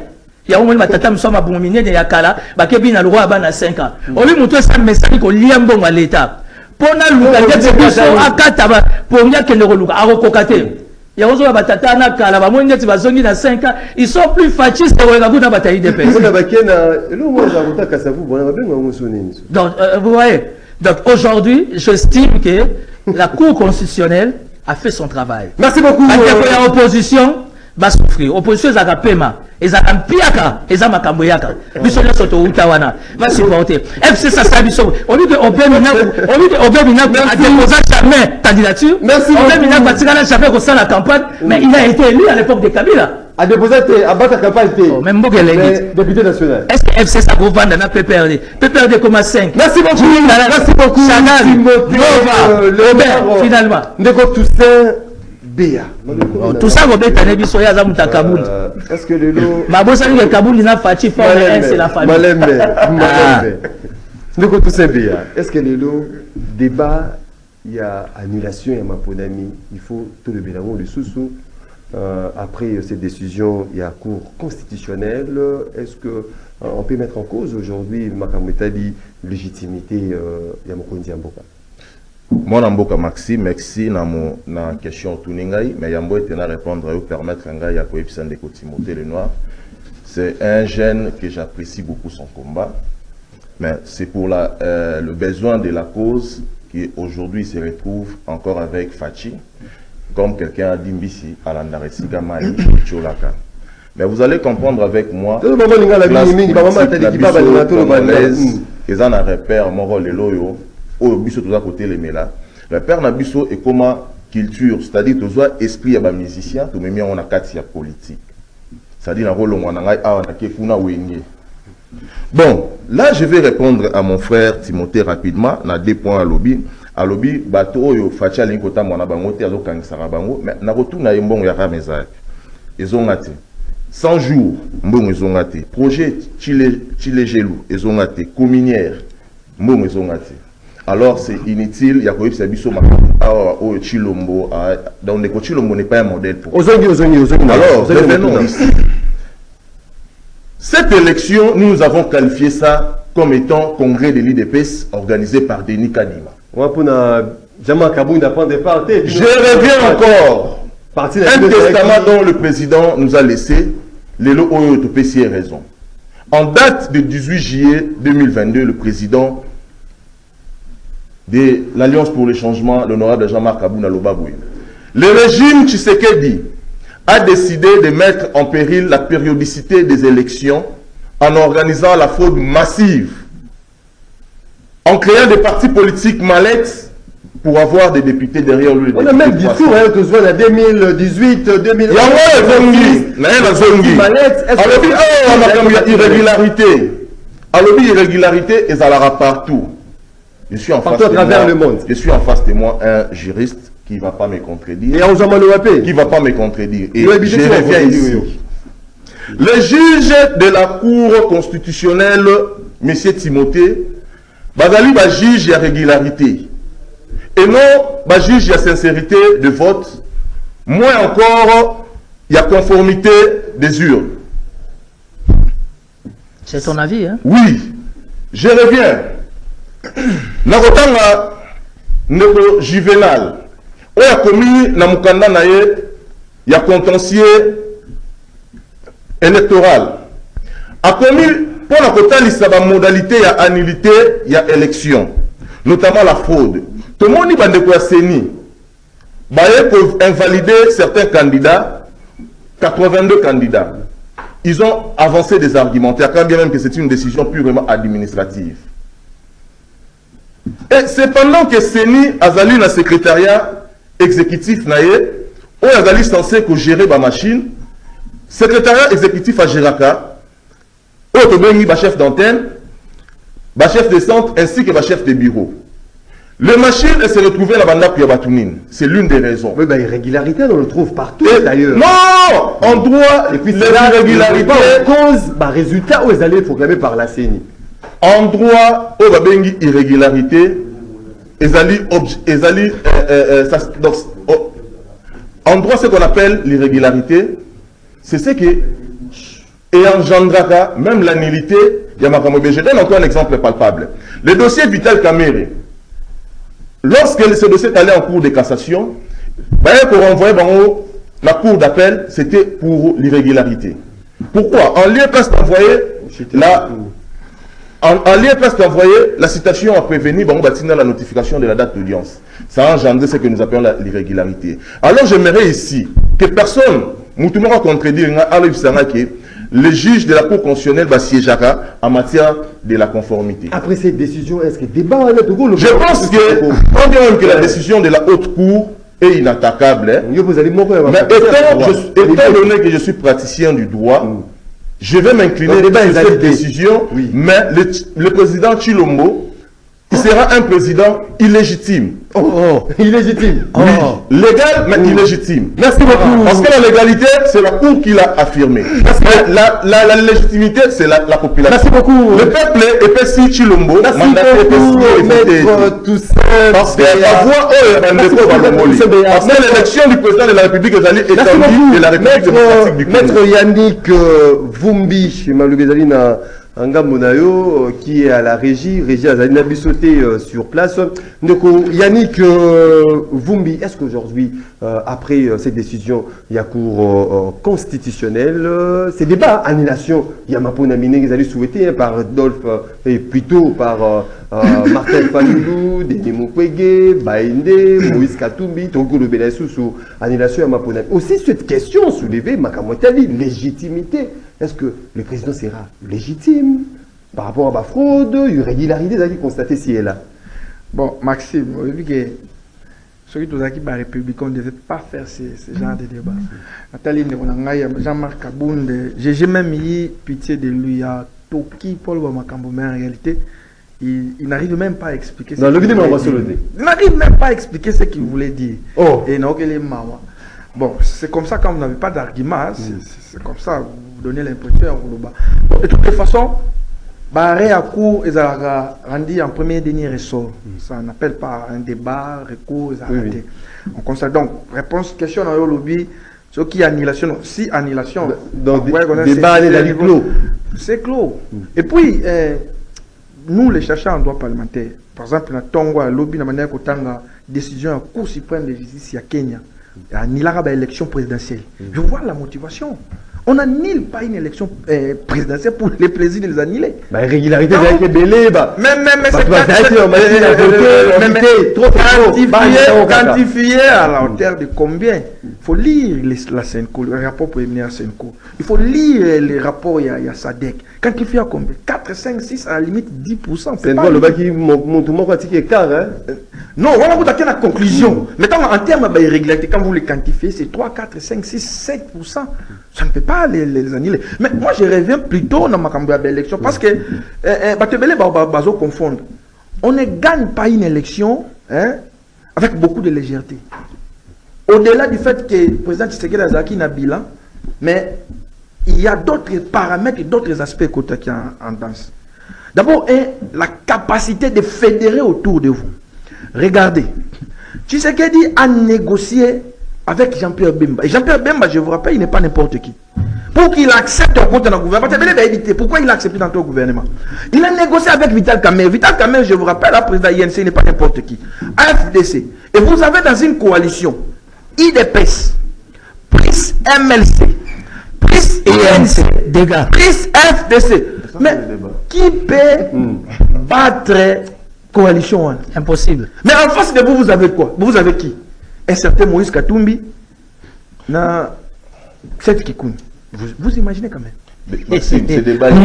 [SPEAKER 3] ya omoni matata msoma bomine de yakala bakebi na loi bana 5 ans obi muto sa message ko lia mbongo l'État pona luka ndetse biso akata ba pongia kende ko luka akokokate ya ozo batata na kala ba moni ndetse bazongi na 5 ans ils sont plus fascistes que la kuna bataille de paix
[SPEAKER 1] on a bakena lo mo za kutaka savu bona babenga ngosoni. Donc
[SPEAKER 3] vous voyez, donc aujourd'hui j'estime que la Cour constitutionnelle a fait son travail.
[SPEAKER 1] Merci beaucoup.
[SPEAKER 3] L'opposition va souffrir. Opposition est à paiement. Ils ont un piaka. Ils ont un camboyaka. Biso na soto utawana. Va supporter. FC ça biso. On dit que Obemina a déposé jamais candidature.
[SPEAKER 1] Merci.
[SPEAKER 3] Obemina va tirer jamais comme ça la campagne. Mais il a été élu à l'époque de Kabila.
[SPEAKER 1] A déposé à battre la campagne.
[SPEAKER 3] Même
[SPEAKER 1] député national.
[SPEAKER 3] Est-ce que FC ça vous vend dans la PPRD? PPRD comme 5.
[SPEAKER 1] Merci beaucoup. Merci beaucoup.
[SPEAKER 3] Chanel. Nova. Finalement.
[SPEAKER 1] Ndeko Toussaint Béa.
[SPEAKER 3] Tout ça, Robert Tanebi Soya Zamuta Kaboul.
[SPEAKER 1] Est-ce que le lot.
[SPEAKER 3] Ma bosse avec Kaboul, il a fait c'est la famille.
[SPEAKER 1] Malembe. Ndeko Toussaint Béa. Est-ce que le lot débat, il y a annulation, il y a Maponami, il faut tout le bilan de sous-sous. Après cette décision, il y a cour constitutionnelle. Est-ce qu'on peut mettre en cause aujourd'hui Makamoutali légitimité Yamokondi Amboka?
[SPEAKER 5] Moi, Namboka Maxime, merci na question Tuningai, mais Yambo était à répondre et permettre à Ngai à Koepsan de Timothée le Noir. C'est un jeune que j'apprécie beaucoup son combat, mais c'est pour le besoin de la cause qui aujourd'hui se retrouve encore avec Fachi. Comme quelqu'un a dit Mbisi, à l'Andaresiga Mali, Tcholaka. Mais vous allez comprendre avec moi, ils ont un repère, mon rôle est loyo, au biso tout à côté les mélas. Le père Nabiso est comme culture, c'est-à-dire que tu as esprit à musicien, tu mets en akatia politique. C'est-à-dire que tu as bon, là je vais répondre à mon frère Timothée rapidement, on a 2 points à lobby. alobi bato oyo faci alingi kotambola na bango te azokangisaka bango mais na kotuna ye mbongo ya ramezaki ezonga te 100 jours mbongo ezonga te projet chilejelu ezonga te communière mbongo ezonga te. Alors c'est inutile, il y a quoi ça biso au Chilombo, dans les Chilombo n'est pas un modèle pour. Alors revenons ici. Cette élection, nous avons qualifié ça comme étant congrès de l'IDPS organisé par Denis Kadima.
[SPEAKER 1] Je
[SPEAKER 5] reviens encore. Un testament dont le président nous a laissé, les lots OEOTPC raison. En date de 18 juillet 2022, le président de l'Alliance pour le changement, l'honorable Jean-Marc Abouna Lobaboué. Le régime Tshisekedi a décidé de mettre en péril la périodicité des élections en organisant la fraude massive, en créant des partis politiques mallettes pour avoir des députés derrière lui.
[SPEAKER 1] On a même dit tout, hein, que ce soit en 2018, 2020. Il y
[SPEAKER 5] a irrégularité. Alors, irrégularité, ils allara partout. Je suis en face
[SPEAKER 1] à travers le monde.
[SPEAKER 5] Je suis en face de moi un juriste qui ne va pas me contredire.
[SPEAKER 1] Et en
[SPEAKER 5] qui ne va pas me contredire. Et je reviens ici. Le juge de la Cour constitutionnelle, M. Timothée, bazali ba juge ya régularité. Et non, ba juge ya sincérité de vote. Moins encore, il y a conformité des urnes.
[SPEAKER 3] C'est ton avis, hein?
[SPEAKER 5] Oui. Je reviens. Nakotanga ndeko Juvenal oya komi na mukanda na ye ya contentieux électoral a commis pour la kotalisa ba modalité ya annulité ya élection, notamment la fraude. Tout le monde bandeko ya seni baye pour invalider certains candidats, 82 candidats. Ils ont avancé des argumentaires quand bien même que c'est une décision purement administrative. Et c'est pendant que Seni Azali na secrétariat exécutif naye, ou Azali censé que gérer ma machine, secrétariat exécutif à Géraka, ou Tobengi ba chef d'antenne, ba chef de centre ainsi que ba chef de bureau. Le machine s'est retrouvé la banda Piabatounine. C'est l'une des raisons.
[SPEAKER 1] Oui, bah, irrégularité, on le trouve partout d'ailleurs.
[SPEAKER 5] Non! En droit,
[SPEAKER 1] et puis
[SPEAKER 5] les irrégularités.
[SPEAKER 1] Cause, bah, résultat, où ils allaient proclamer par la CENI.
[SPEAKER 5] En droit, au babengi irrégularité, en droit, ce qu'on appelle l'irrégularité, c'est ce qui et engendraka même la nullité. Je donne encore un exemple palpable. Le dossier Vital Kamere, lorsque ce dossier est allé en cours de cassation, pour renvoyer la cour d'appel, c'était pour l'irrégularité. Pourquoi? En lieu presque envoyé la citation a prévenu la notification de la date d'audience. Ça a engendré ce que nous appelons l'irrégularité. Alors j'aimerais ici que personne, Moutoumora contredire, le juge de la Cour constitutionnelle va siégera en matière de la conformité.
[SPEAKER 1] Après cette décision, est-ce que débat
[SPEAKER 5] je pense que la décision de la haute cour est inattaquable. Mais étant donné que je suis praticien du droit, je vais m'incliner sur cette décision, oui. Mais le président Chilombo, il sera un président illégitime.
[SPEAKER 1] Illégitime.
[SPEAKER 5] Oui. Légal, mais illégitime.
[SPEAKER 1] Merci beaucoup.
[SPEAKER 5] Parce que la légalité, c'est la Cour qui l'a affirmé. La légitimité, c'est la population.
[SPEAKER 1] Merci beaucoup.
[SPEAKER 5] Le peuple est Pessi Chilombo.
[SPEAKER 1] Merci beaucoup, Maître Toussaint.
[SPEAKER 5] Parce que la voix parce que l'élection du président de la République est allée étendue de la République démocratique du Congo.
[SPEAKER 1] Maître Yannick Vumbi, Malubezalina Anga Monayo, qui est à la régie Azalina Bissoté sur place. Donc, Yannick Vumbi, est-ce qu'aujourd'hui, après cette décision, il y a cour constitutionnelle, ces débats, annulation, il y a Mapona Mine, ils allaient souhaiter par Dolph, et plutôt par Martin Fanoulou, Denis Mukwege, Baïndé, Moïse Katumbi, Togo le Belassou, annulation à Mapona. Aussi, cette question soulevée, Makamotali, légitimité. Est-ce que le président sera légitime par rapport à la fraude, irrégularité, vous constaté si elle est là?
[SPEAKER 2] Bon, Maxime, vous avez vu que ceux qui sont la République, on ne devait pas faire ce genre de débat. Nathalie, Jean-Marc Abounde, j'ai même eu pitié de lui à Toki, Paul Wamakambo, mais en réalité, il n'arrive même pas à expliquer
[SPEAKER 1] Non, le vidéo on va se
[SPEAKER 2] dire.
[SPEAKER 1] lever.
[SPEAKER 2] Il n'arrive même pas à expliquer ce qu'il voulait dire.
[SPEAKER 1] Oh.
[SPEAKER 2] Et non, qu'il est mawa. Bon, c'est comme ça quand vous n'avez pas d'argument, c'est comme ça, vous donnez l'impression. Bon, de toutes les façons, barré à court, ils ont rendu en premier dernier ressort. Ça n'appelle pas un débat, recours, ils ont arrêté. On constate donc, réponse, question dans le lobby, ce qui est annulation, si annulation.
[SPEAKER 1] Donc,
[SPEAKER 2] ouais,
[SPEAKER 1] débat est dans clos.
[SPEAKER 2] C'est clos. Et puis, nous, les chercheurs en droit parlementaire, par exemple, dans le lobby, de manière que décision à Cour suprême de justice à Kenya, il y a une élection présidentielle. Je vois la motivation. On n'annule pas une élection présidentielle pour les plaisirs de les annuler.
[SPEAKER 1] Bah, irrégularité, c'est avec belé, bah.
[SPEAKER 2] Mais
[SPEAKER 1] c'est
[SPEAKER 2] quantifié à la hauteur de combien? Il faut lire la Senco, le rapport préliminaire Senco. Il faut lire les rapports, il y a SADC. Quantifié à combien? 4, 5, 6, à la limite 10%.
[SPEAKER 1] C'est le bas qui monte mon pratique écart, hein?
[SPEAKER 2] Non, voilà, vous avez la conclusion. Maintenant, en termes d'irrégularité, quand vous les quantifiez, c'est 3, 4, 5, 6, 7%. Ça ne peut pas les annuler. Mais moi, je reviens plutôt dans ma campagne d'élection parce que, confondre. On ne gagne pas une élection avec beaucoup de légèreté. Au-delà du fait que le président Tshisekedi Azaki n'a bilan, mais il y a d'autres paramètres et d'autres aspects qui sont en danse. D'abord, la capacité de fédérer autour de vous. Regardez, Tshisekedi a négocié avec Jean-Pierre Bemba. Et Jean-Pierre Bemba, je vous rappelle, il n'est pas n'importe qui. Pour qu'il accepte un compte dans le gouvernement, pourquoi il a accepté dans ton gouvernement? Il a négocié avec Vital Kamerhe. Vital Kamerhe, je vous rappelle, le président INC n'est pas n'importe qui. AFDC. Et vous avez dans une coalition IDPS, PRIS MLC, PRIS INC, PRIS FDC. Mais qui peut battre coalition?
[SPEAKER 3] Impossible.
[SPEAKER 2] Mais en face de vous, vous avez quoi? Vous avez qui? Un certain Moïse Katumbi, na cette Kikoun. Vous imaginez quand même.
[SPEAKER 5] Maxime, c'est des balles.
[SPEAKER 2] Non,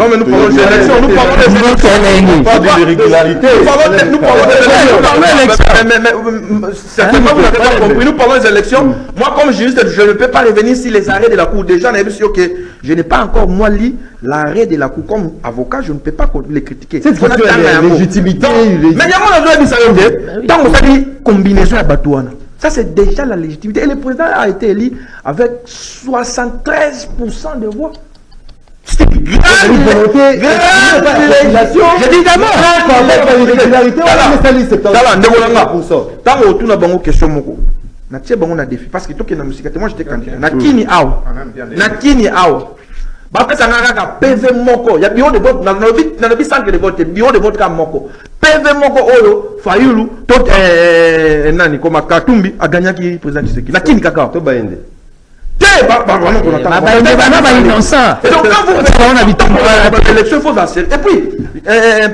[SPEAKER 2] mais nous parlons des élections, nous parlons des élections.
[SPEAKER 5] Nous parlons de l'irrégularité.
[SPEAKER 2] Nous parlons des élections. Certainement, vous n'avez pas compris. Nous parlons des élections. Moi, comme juriste, je ne peux pas revenir sur les arrêts de la Cour. Déjà, que je n'ai pas encore, moi, lu l'arrêt de la Cour. Comme avocat, je ne peux pas les critiquer.
[SPEAKER 1] C'est la légitimité.
[SPEAKER 2] Mais il y a mon tant que ça dit combinaison à Batouana. Ça, c'est déjà la légitimité. Et le président a été élu avec 73% de voix. C'est grave. Je dis d'abord. Tant que tu n'as pas question, na tia bango na défi parce que toi qui na musique moi j'étais candidat na kini aw ba pesa ngaka ka PV moko ya bureau de vote na lobi centre de vote bureau de vote ka moko PV moko oyo Fayulu tot nani koma Katumbi a gagné qui président Tshisekedi na kini kaka
[SPEAKER 1] to baende
[SPEAKER 2] te ba vraiment qu'on attend
[SPEAKER 3] ba innocent.
[SPEAKER 2] et donc quand vous on habite l'élection faut assurer et puis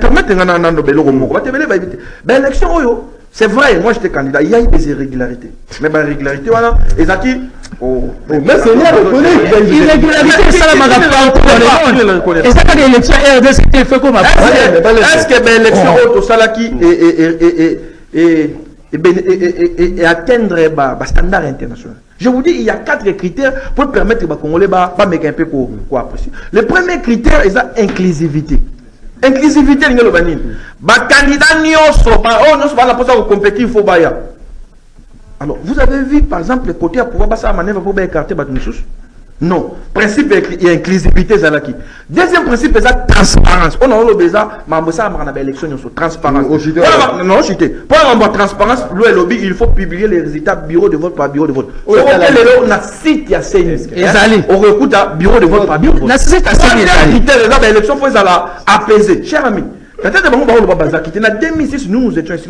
[SPEAKER 2] permettre ngana nando beloko moko ba tebele ba éviter ben élection oyo. C'est vrai, moi j'étais candidat, il y a eu des irrégularités. Mais les irrégularités, voilà, et ça qui.
[SPEAKER 1] Mais c'est bien reconnu.
[SPEAKER 3] Irrégularité, ça la maga pas. Et ça, quand l'élection RDC c'était fait comme
[SPEAKER 2] est-ce que l'élection auto salaki et atteindre le standard international? Je vous dis, il y a 4 critères pour permettre aux Congolais de mettre un peu pour apprécier. Le premier critère, c'est l'inclusivité. Inclusivité, il y a le candidat compétir, il faut baya. Alors, vous avez vu, par exemple, le côté à pouvoir passer à manœuvre pour écarter Batoussous? Non. Principe et inclusivité, Zalaki. Deuxième principe, c'est la transparence. On a eu le besoin, mais on a une élection sur transparence. Non, j'étais. Pour avoir transparence, le lobby, il faut publier les résultats bureau de vote par bureau de vote. On a site à CENI. On recoute à bureau de vote par bureau de vote. L'élection, il faut apaiser. Cher ami. Peut-être que en 2006, nous étions ici,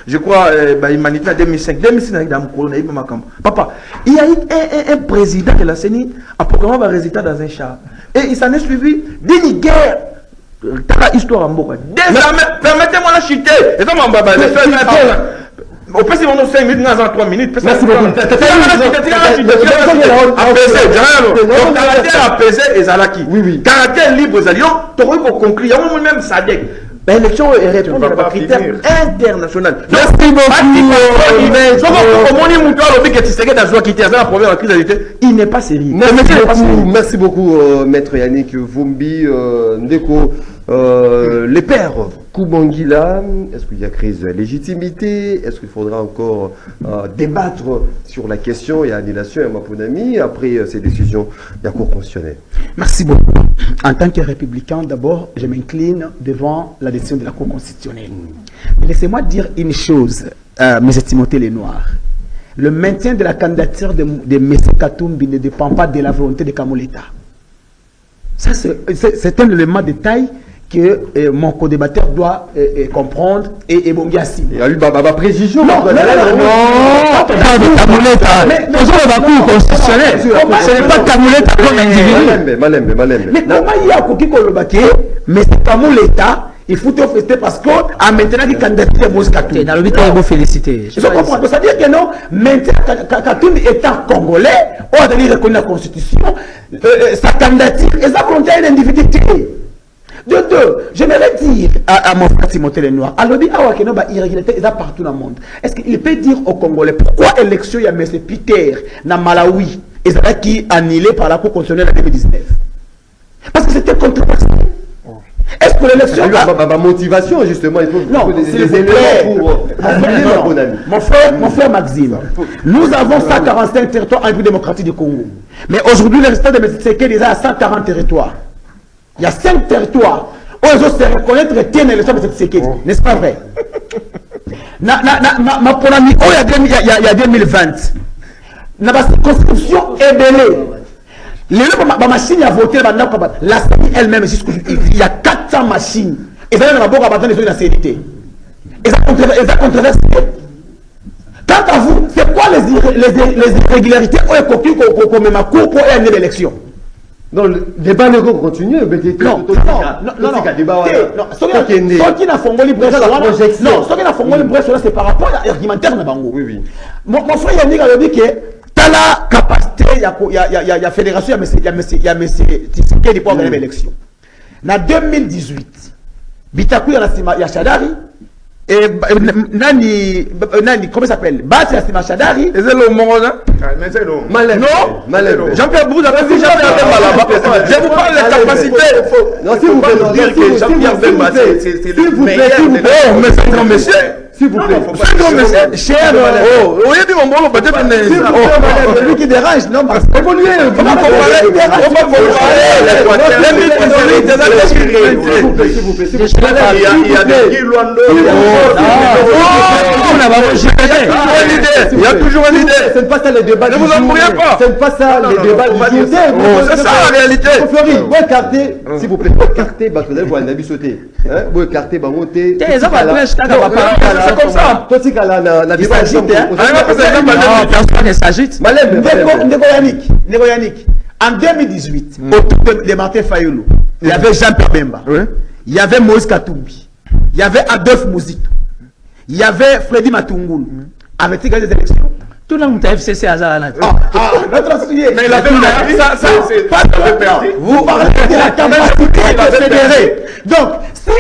[SPEAKER 2] je crois, humanité en 2005, 2006, papa, il y a eu un président de la CENI a proclamé un résultat dans un char. Et il s'en est suivi d'une guerre. Histoire en Boka. Désormais, permettez-moi de chuter. Et ça, au plus, ils vont nous 5 minutes, nous avons 3 minutes. Merci beaucoup. Caractère et Zalaki. Oui. Caractère libre, Zalion, tu aurais conclu, il y a même Sadek. L'élection est répondre à un critère international. Merci beaucoup. Il n'est pas sérieux.
[SPEAKER 1] Merci beaucoup, Maître Yannick Vumbi, Ndeko. Les pères, Koubangila, est-ce qu'il y a crise de légitimité? Est-ce qu'il faudra encore débattre sur la question? Il y a annulation à Maponami après ces décisions de la Cour constitutionnelle.
[SPEAKER 6] Merci beaucoup. En tant que républicain, d'abord, je m'incline devant la décision de la Cour constitutionnelle. Mais laissez-moi dire une chose, mes Timothée les Noirs. Le maintien de la candidature de M. Katumbi ne dépend pas de la volonté de Kamoleta. Ça, c'est un élément de taille que mon co-débatteur doit comprendre et bongi assis.
[SPEAKER 1] Il y a eu Baba précision.
[SPEAKER 6] Non, pas de Kamoleta. Mais nous avons la Cour constitutionnelle. Ce n'est pas Kamoleta comme individu.
[SPEAKER 1] Malembe.
[SPEAKER 6] Mais comment il y a Koki Kolobake, mais c'est Kamoleta, il faut te féliciter parce que maintenant il candidature de Moïse Katumbi.
[SPEAKER 3] Dans le but, il faut féliciter.
[SPEAKER 6] Je comprends. C'est-à-dire que non, maintenant Katumbi étant congolais, on a reconnu la constitution, sa candidature et sa volonté à une individualité. De deux, j'aimerais dire à mon frère Timothée le Noir, alors dit que non, irrégularité est partout dans le monde. Est-ce qu'il peut dire aux Congolais pourquoi l'élection il y a M. Peter dans Malawi et ça qui annulé par la Cour constitutionnelle en 2019? Parce que c'était controversé. Est-ce que l'élection
[SPEAKER 1] ma motivation justement, il faut
[SPEAKER 6] non,
[SPEAKER 1] des éléments pour
[SPEAKER 6] mon frère Maxime, nous avons 145 territoires en République démocratique du Congo. Mais aujourd'hui, le résultat de M. Tshisekedi est à 140 territoires. Il y a 5 territoires où les autres se reconnaissent tiennent l'élection de M. Tshisekedi. N'est-ce pas vrai? Ma polami, il y a 2020. La circonscription est belée. La machine a voté, la CENI elle-même, il y a 400 machines. Et ça, on a besoin de la CNT. Et ça controversé. Quant à vous, c'est quoi les irrégularités qu'on met ma cour pour gagner l'élection?
[SPEAKER 1] Non, le débat ne continue.
[SPEAKER 6] Non. Ce qui n'a fondé le bref, c'est par rapport à l'argumentaire de Bango.
[SPEAKER 1] Oui.
[SPEAKER 6] Mon frère Yannick a dit que tu as la capacité, il y a fédération, il y a M. Tshisekedi pour gagner l'élection. En 2018, Bitakou, il y a Chadari. Et Nani, comment ça s'appelle? Bati Asima Chadari.
[SPEAKER 2] Et c'est le moment là?
[SPEAKER 6] Non,
[SPEAKER 2] Jean-Pierre Bouza, je vous parle de la capacité.
[SPEAKER 1] Non, s'il vous plaît,
[SPEAKER 2] dire que Jean-Pierre Bemba, c'est le meilleur. Oh, mais c'est un grand monsieur.
[SPEAKER 1] S'il vous plaît.
[SPEAKER 2] C'est un grand monsieur. Cher, oh, il y a dit mon bon, peut-être
[SPEAKER 6] c'est lui qui dérange, non? Parce que
[SPEAKER 2] évoluer, on va comparer les mythes historiques des années.
[SPEAKER 1] S'il vous plaît.
[SPEAKER 2] Il y a des Guiluando. Il y a toujours une idée.
[SPEAKER 1] Ce n'est pas ça le débat.
[SPEAKER 2] Ne vous embrouillez pas.
[SPEAKER 1] Ce n'est pas ça le débat du jour.
[SPEAKER 2] C'est ça la réalité.
[SPEAKER 1] Fleury, vous écartez, s'il vous plaît, écartez, parce que vous allez voir un habit sauté. Vous écartez,
[SPEAKER 2] c'est comme ça.
[SPEAKER 1] Toi, c'est qu'à la
[SPEAKER 6] il s'agit,
[SPEAKER 3] personne ne s'agite.
[SPEAKER 6] Ndeko Yannick, en 2018, autour de Martin Fayoulou, il y avait Jean-Pierre Bemba, il y avait Moïse Katumbi, il y avait Adolphe Mouzito, il y avait Freddy Matungulu. Avait-il gagné des élections?
[SPEAKER 3] Tout le monde a FCC à Zara.
[SPEAKER 6] Mais il avait perdu. Vous parlez de la capacité de fédérer. Donc, si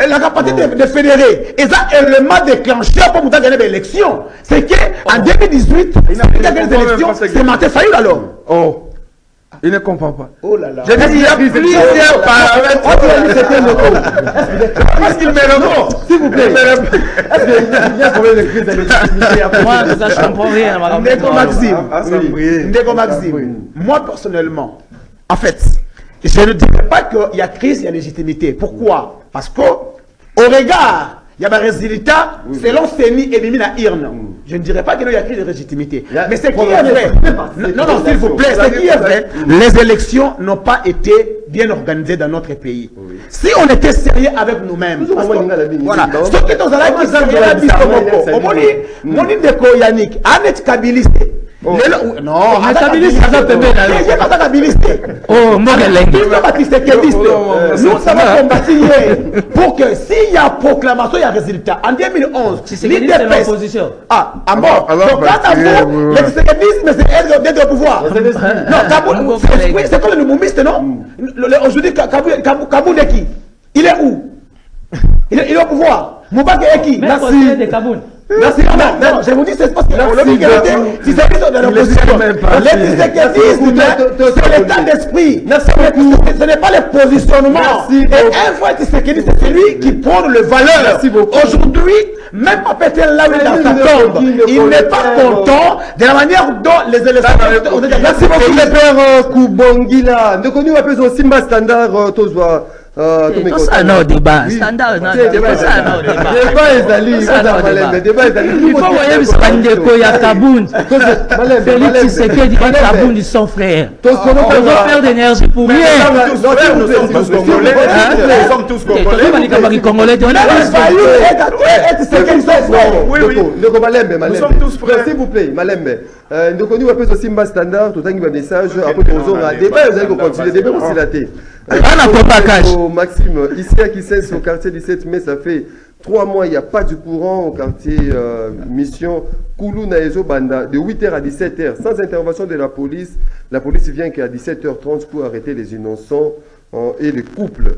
[SPEAKER 6] la capacité de fédérer est un élément déclencheur pour gagner l'élection, c'est qu'en 2018, il a gagné des élections, c'est Martin Fayoulou alors.
[SPEAKER 2] Oh. Il ne comprend pas.
[SPEAKER 6] Oh là là.
[SPEAKER 2] Je dis, il y a plusieurs paramètres. Parce qu'il met le mot.
[SPEAKER 1] S'il vous plaît. Est-ce qu'il y a combien de crises de légitimité?
[SPEAKER 3] Moi, je comprends rien.
[SPEAKER 6] Ndeko Maxime, moi personnellement, en fait, je ne dirais pas qu'il y a crise, il y a légitimité. Pourquoi? Parce qu'au regard, il y a un résultat selon CENI et Mimina Irne. Je ne dirais pas qu'il y a crise de légitimité. Mais ce qui est vrai, non, s'il vous plaît, ce qui est vrai, les élections n'ont pas été bien organisées dans notre pays. Si on était sérieux avec nous-mêmes, voilà, ce qui nous a dit, c'est mon Ndeko Yannick, Annette Kabiliste. Non,
[SPEAKER 3] Oh,
[SPEAKER 6] nous avons combattu pour que s'il y a proclamation, il y a résultat. En 2011,
[SPEAKER 3] l'opposition.
[SPEAKER 6] Ah, à mort. Donc, le sécuritarisme, c'est être au pouvoir. Non, c'est comme le moumiste, non? Aujourd'hui, Kaboul est qui? Il est où? Il est au pouvoir. Moubak est qui?
[SPEAKER 3] Merci.
[SPEAKER 1] Merci.
[SPEAKER 6] Non, je vous dis, c'est parce que si c'est dans l'opposition, les Tshisekedi, c'est l'état d'esprit. Ce n'est pas le positionnement. Et un fois Tshisekedi, c'est celui qui prend le valeur. Aujourd'hui, même à péter là où dans sa tombe, il n'est pas content de la manière dont les élections.
[SPEAKER 1] Merci beaucoup, le père Koubongila. Nous connaissons un peu son Simba Standard, tous voix.
[SPEAKER 3] Tout ça, non, débat. Standard, non, débat. Ça, non, débat.
[SPEAKER 1] Débat est allé. Débat est allé.
[SPEAKER 3] Il faut voir le Spandeko, il y a Kaboun. Félix Tshisekedi et Kaboun, ils sont frères. Ils ont faire d'énergie pour rien.
[SPEAKER 5] Nous sommes tous congolais. Nous sommes tous congolais.
[SPEAKER 1] Nous sommes tous frères. S'il vous plaît, Malembe. Nous connaissons un peu ce Simba Standard. Tout un message. Après, nous avons un débat. Vous allez continuer. Le débat aussi la tête. Maxime, ici à Kisses, au quartier 17 mai, ça fait 3 mois, il n'y a pas de courant au quartier Mission Koulou Naezo Banda, de 8h à 17h, sans intervention de la police. La police vient qu'à 17h30 pour arrêter les innocents et les couples.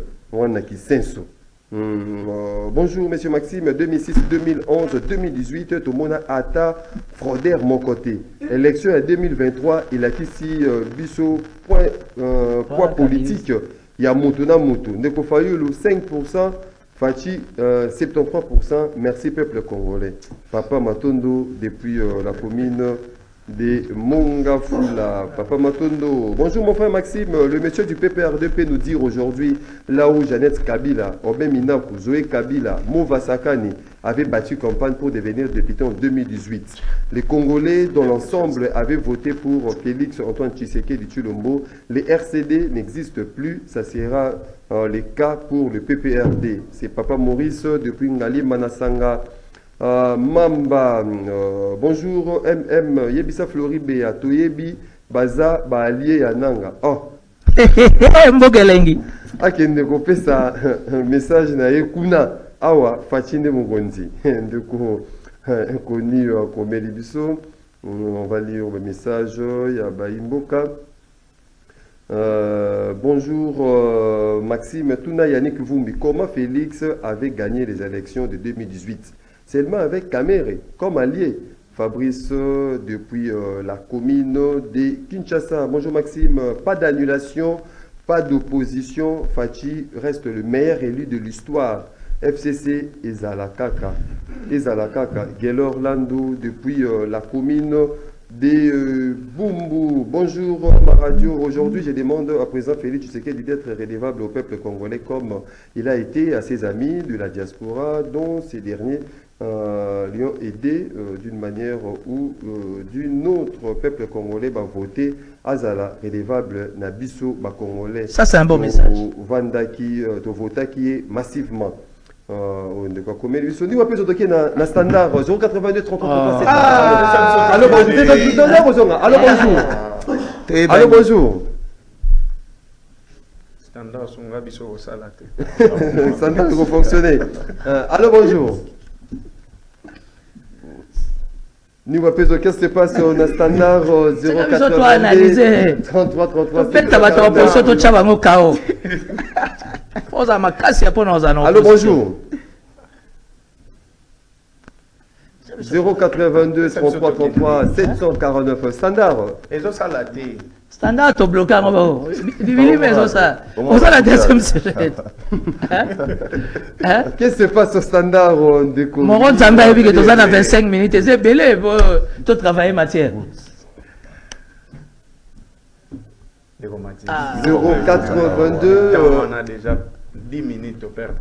[SPEAKER 1] Bonjour, monsieur Maxime, 2006, 2011, 2018, tout le monde a ata frauder mon côté. Élection en 2023, il a ici biso poids politique. Il y a Moutona Moutou. Ndeko Fayulu 5%, Fachi 73%. Merci peuple congolais. Papa Matondo depuis la commune de Mongafula. Papa Matondo. Bonjour mon frère Maxime. Le monsieur du PPRDP nous dit aujourd'hui, là où Jeannette Kabila, Obemina Zoé Kabila, Mova Sakani avait battu campagne pour devenir député en 2018. Les Congolais dans l'ensemble avaient voté pour Félix Antoine Tshisekedi Tshilombo. Les RCD n'existent plus. Ça sera le cas pour le PPRD. C'est Papa Maurice depuis Ngali Manasanga. Mamba, bonjour MM, Yebisa Floribé, Toyebi, Baza, Baalié, Yananga. Oh,
[SPEAKER 3] Mbogelengi.
[SPEAKER 1] Akende kopé ça, message na Kuna, Awa, Fatine Mugonzi. Ndeko, inconnu, Komeli Biso. On va lire le message, Yaba Imboka. Bonjour Maxime, Tuna Yannick Vumbi. Comment Félix avait gagné les élections de 2018? Seulement avec Kamere comme allié. Fabrice depuis la commune de Kinshasa. Bonjour Maxime, pas d'annulation, pas d'opposition. Fachi reste le meilleur élu de l'histoire. FCC Ezalakaka. Ezalakaka. Gelor Lando depuis la commune de Bumbu. Bonjour ma radio. Aujourd'hui, je demande à présent Félix Tshisekedi d'être redevable au peuple congolais comme il a été à ses amis de la diaspora, dont ces derniers lui ont aidé d'une manière ou d'une autre. Peuple congolais va voter Azala redevable Nabiso Congolais.
[SPEAKER 3] Ça c'est un bon message.
[SPEAKER 1] Vandaki de voter qui est massivement. On ne quoi commettre. Ils sont dit on peut se na standard 082 33 37. Allô bonjour. Allô bonjour. Allô bonjour.
[SPEAKER 4] Standard son gabiso au salate.
[SPEAKER 1] Standard va fonctionner. Allô bonjour. Nous qu'est-ce qui se passe on a standard 082 33 33.
[SPEAKER 3] Peut-être va t'en penser tout ça va au chaos.
[SPEAKER 1] Allô bonjour. 082 33 33 749 standard.
[SPEAKER 4] Et ça la thé.
[SPEAKER 3] Standard to bloquer en bibili mais ça. On ça la deuxième série.
[SPEAKER 1] Qu'est-ce qui se passe au standard de
[SPEAKER 3] Mon rôle Zamba est que tu as 25 minutes c'est belé pour tout travailler matière.
[SPEAKER 1] 082
[SPEAKER 4] on a déjà 10 minutes au perdre.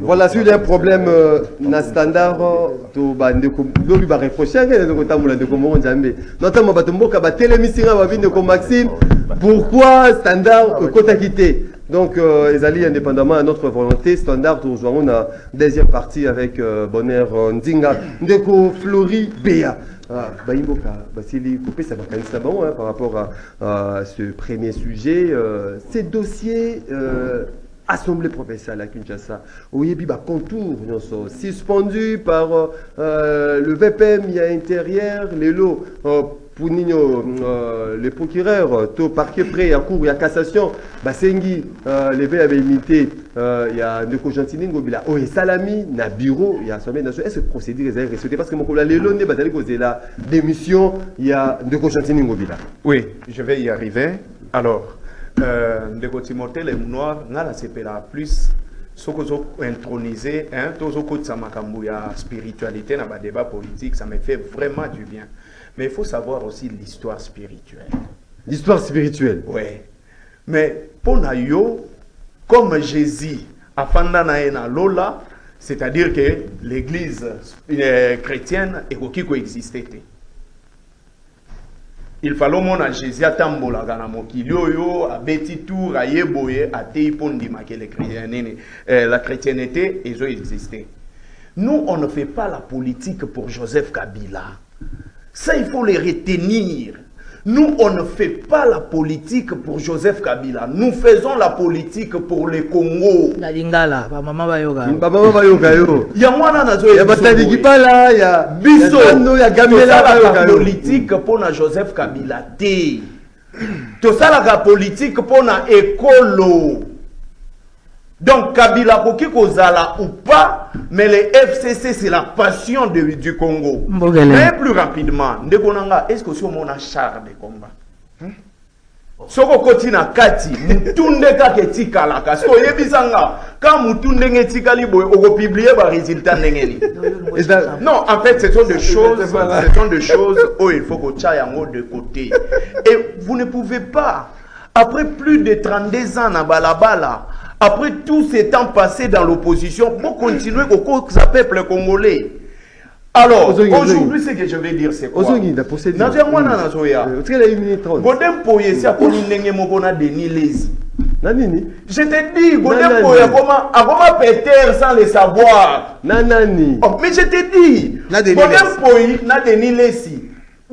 [SPEAKER 1] Voilà, si il y a un problème dans le standard, tu vas reprocher notamment Maxime, pourquoi standard quota quitté. Donc, ils allaient indépendamment à notre volonté, standard, nous avons une deuxième partie avec Bonheur Ndinga, Ndeko Flori Béa. Par rapport à ce premier sujet, ces dossiers Assemblée provinciale à Kinshasa. Oui, puis contour, suspendu par le VPM, il y a intérieur, les lots. Pour les procureurs, tout parquet prêt à cour, il y a cassation. Basengi, les V avaient imité, il y a Ndeko Gentini Ngobila. Oh, et Salami, na bureau, il y a Assemblée nationale. Est-ce que procédure est respectée? Parce que mon collègue, les lots, la démission, il y a Ndeko Gentini Ngobila.
[SPEAKER 4] Oui, je vais y arriver. Alors, Ndeko Timothée, les Noirs, on a la CPLA plus. Ce que j'ai intronisé, tout ce que ça m'a spiritualité dans le débat politique, ça me fait vraiment du bien. Mais il faut savoir aussi l'histoire spirituelle.
[SPEAKER 1] L'histoire spirituelle?
[SPEAKER 4] Oui. Mais pour nous, comme Jésus a fait Lola, c'est-à-dire que l'église chrétienne est qui coexistait. Il fallait que Jésus atambola gana mokilio yo abeti tour ayeboye atei pondima que la chrétienté ils ont existé. Nous on ne fait pas la politique pour Joseph Kabila. Ça il faut les retenir. Nous on ne fait pas la politique pour Joseph Kabila. Nous faisons la politique pour le Congo.
[SPEAKER 3] La lingala, maman bayoga.
[SPEAKER 1] Maman bayoga yo.
[SPEAKER 4] Ya mwana nazo
[SPEAKER 1] ya batali kipala ya
[SPEAKER 4] biso
[SPEAKER 1] ya gamela
[SPEAKER 4] la politique pour na Joseph Kabila te. To ça la politique pour na écolo. Donc Kabila koki kozala ou pas, mais les FCC c'est la passion du Congo. Mais plus rapidement, ndekonanga est-ce que si on a char de combat? Soko koti na kati mutunde ka ketika la ka so yebisanga ka mutunde ngetika liboy oko publier ba résultat ndengeni. Non, en fait ce sont des choses où il faut que ça yango de côté. Et vous ne pouvez pas après plus de 32 ans na balabala, après tout ce temps passé dans l'opposition, pour continuer au peuple congolais. Alors, aujourd'hui, ce que je vais dire, c'est quoi? Je te dis, comment Peter sans le savoir? Mais je te dis,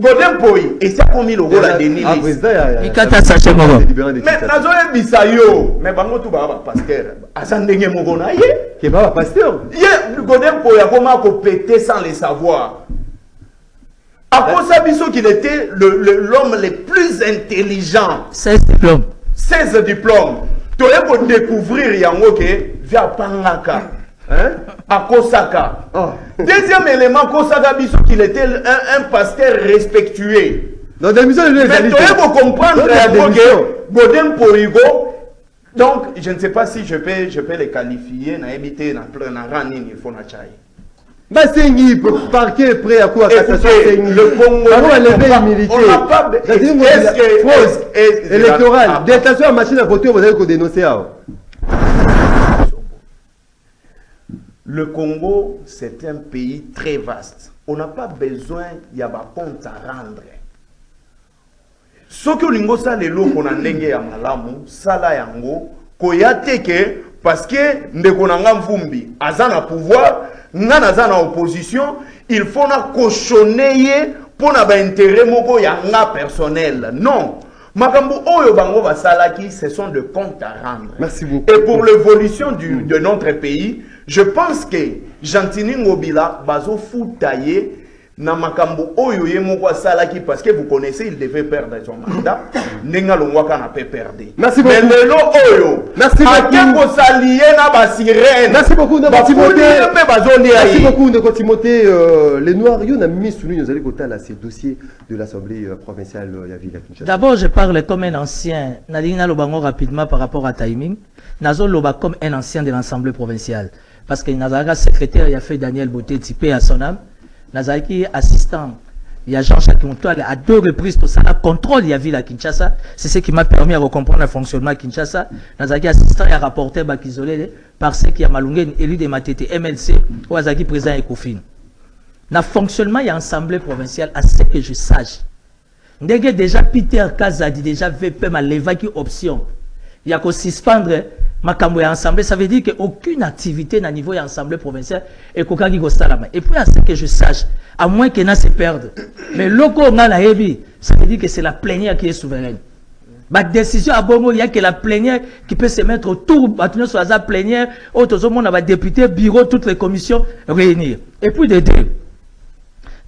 [SPEAKER 4] Godem Poi, et ça comme il a Denis. Mais Bisayo, mais bango tout baba pasteur. Asandenge Mogona ye.
[SPEAKER 1] Qui est pas pasteur.
[SPEAKER 4] Ye Godem Poi a comment péter sans le savoir. À cause Biso qu'il était l'homme le plus intelligent.
[SPEAKER 3] 16 diplômes.
[SPEAKER 4] 16 diplômes. Tu as pour découvrir yango ke via Pangaka. Hein? À Kosaka. Oh. Deuxième élément, Kosaka Biso qu'il était un pasteur respectueux.
[SPEAKER 1] Dans des missions,
[SPEAKER 4] mais tu dois comprendre que Godem Poigo, donc je ne sais pas si je peux les qualifier, na habité na rani il faut na chai.
[SPEAKER 1] Basengi parquet prêt à quoi?
[SPEAKER 4] Le Congo,
[SPEAKER 1] on n'a pas électoral. Détention à machine à voter, vous avez dénoncer.
[SPEAKER 4] Le Congo, c'est un pays très vaste. On n'a pas besoin, il y a pas compte à rendre. Ce que l'on a les lots qu'on a ndenge ya malamu, sala yango, koyate ke parce que ndekonanga mvumbi, azana pouvoir, ngana azana opposition, il faut na cochonner pour na ba intérêt moko ya nga personnel. Non. Makambo oyo bango basalaki, ce sont de comptes à rendre.
[SPEAKER 1] Merci beaucoup.
[SPEAKER 4] Et pour l'évolution de notre pays, je pense que Gentini Ngobila bazo foutaye na makambo oyo ye moko salaki parce que vous connaissez il devait perdre son mandat nenga longwaka na pe perdre.
[SPEAKER 1] Merci beaucoup.
[SPEAKER 4] Mais lelo oyo
[SPEAKER 1] merci
[SPEAKER 4] beaucoup salier na ba sirène.
[SPEAKER 1] Merci beaucoup Ndeko Timothée.
[SPEAKER 4] Merci
[SPEAKER 1] beaucoup Ndeko Timothée. Les Noirs yo na mis sous nous allez côté là ces dossiers de l'Assemblée provinciale ya Ville Kinshasa.
[SPEAKER 3] D'abord je parle comme un ancien na lobango rapidement par rapport à timing. Nazo loba comme un ancien de l'Assemblée provinciale parce que Nazara secrétaire il a fait Daniel Bouté typé à son âme. Nazaki assistant, il y a Jean-Jacques Montoya à 2 reprises pour ça, contrôle il y a vu à Kinshasa, c'est ce qui m'a permis de comprendre le fonctionnement à Kinshasa. Nazaki assistant et rapporteur Bakizolé parce qu'il y a Malungé élu de Matete MLC ou Azaki président Ekofin. Dans le fonctionnement il y a assemblée provinciale à ce que je sache. Ndege déjà Peter Kazadi déjà VP ma l'évacuer option. Il y a qu'au suspendre Makambo ya ensemble, ça veut dire qu'aucune activité à niveau de l'Assemblée provinciale est kokaki gostalama. Et puis à ce que je sache, à moins qu'il n'a se perde. Mais loco na hebi, ça veut dire que c'est la plénière qui est souveraine. Ma décision à Bongo, il y a que la plénière qui peut se mettre autour, sur la plénière, autour monde va député, bureau, toutes les commissions réunir. Et puis de deux.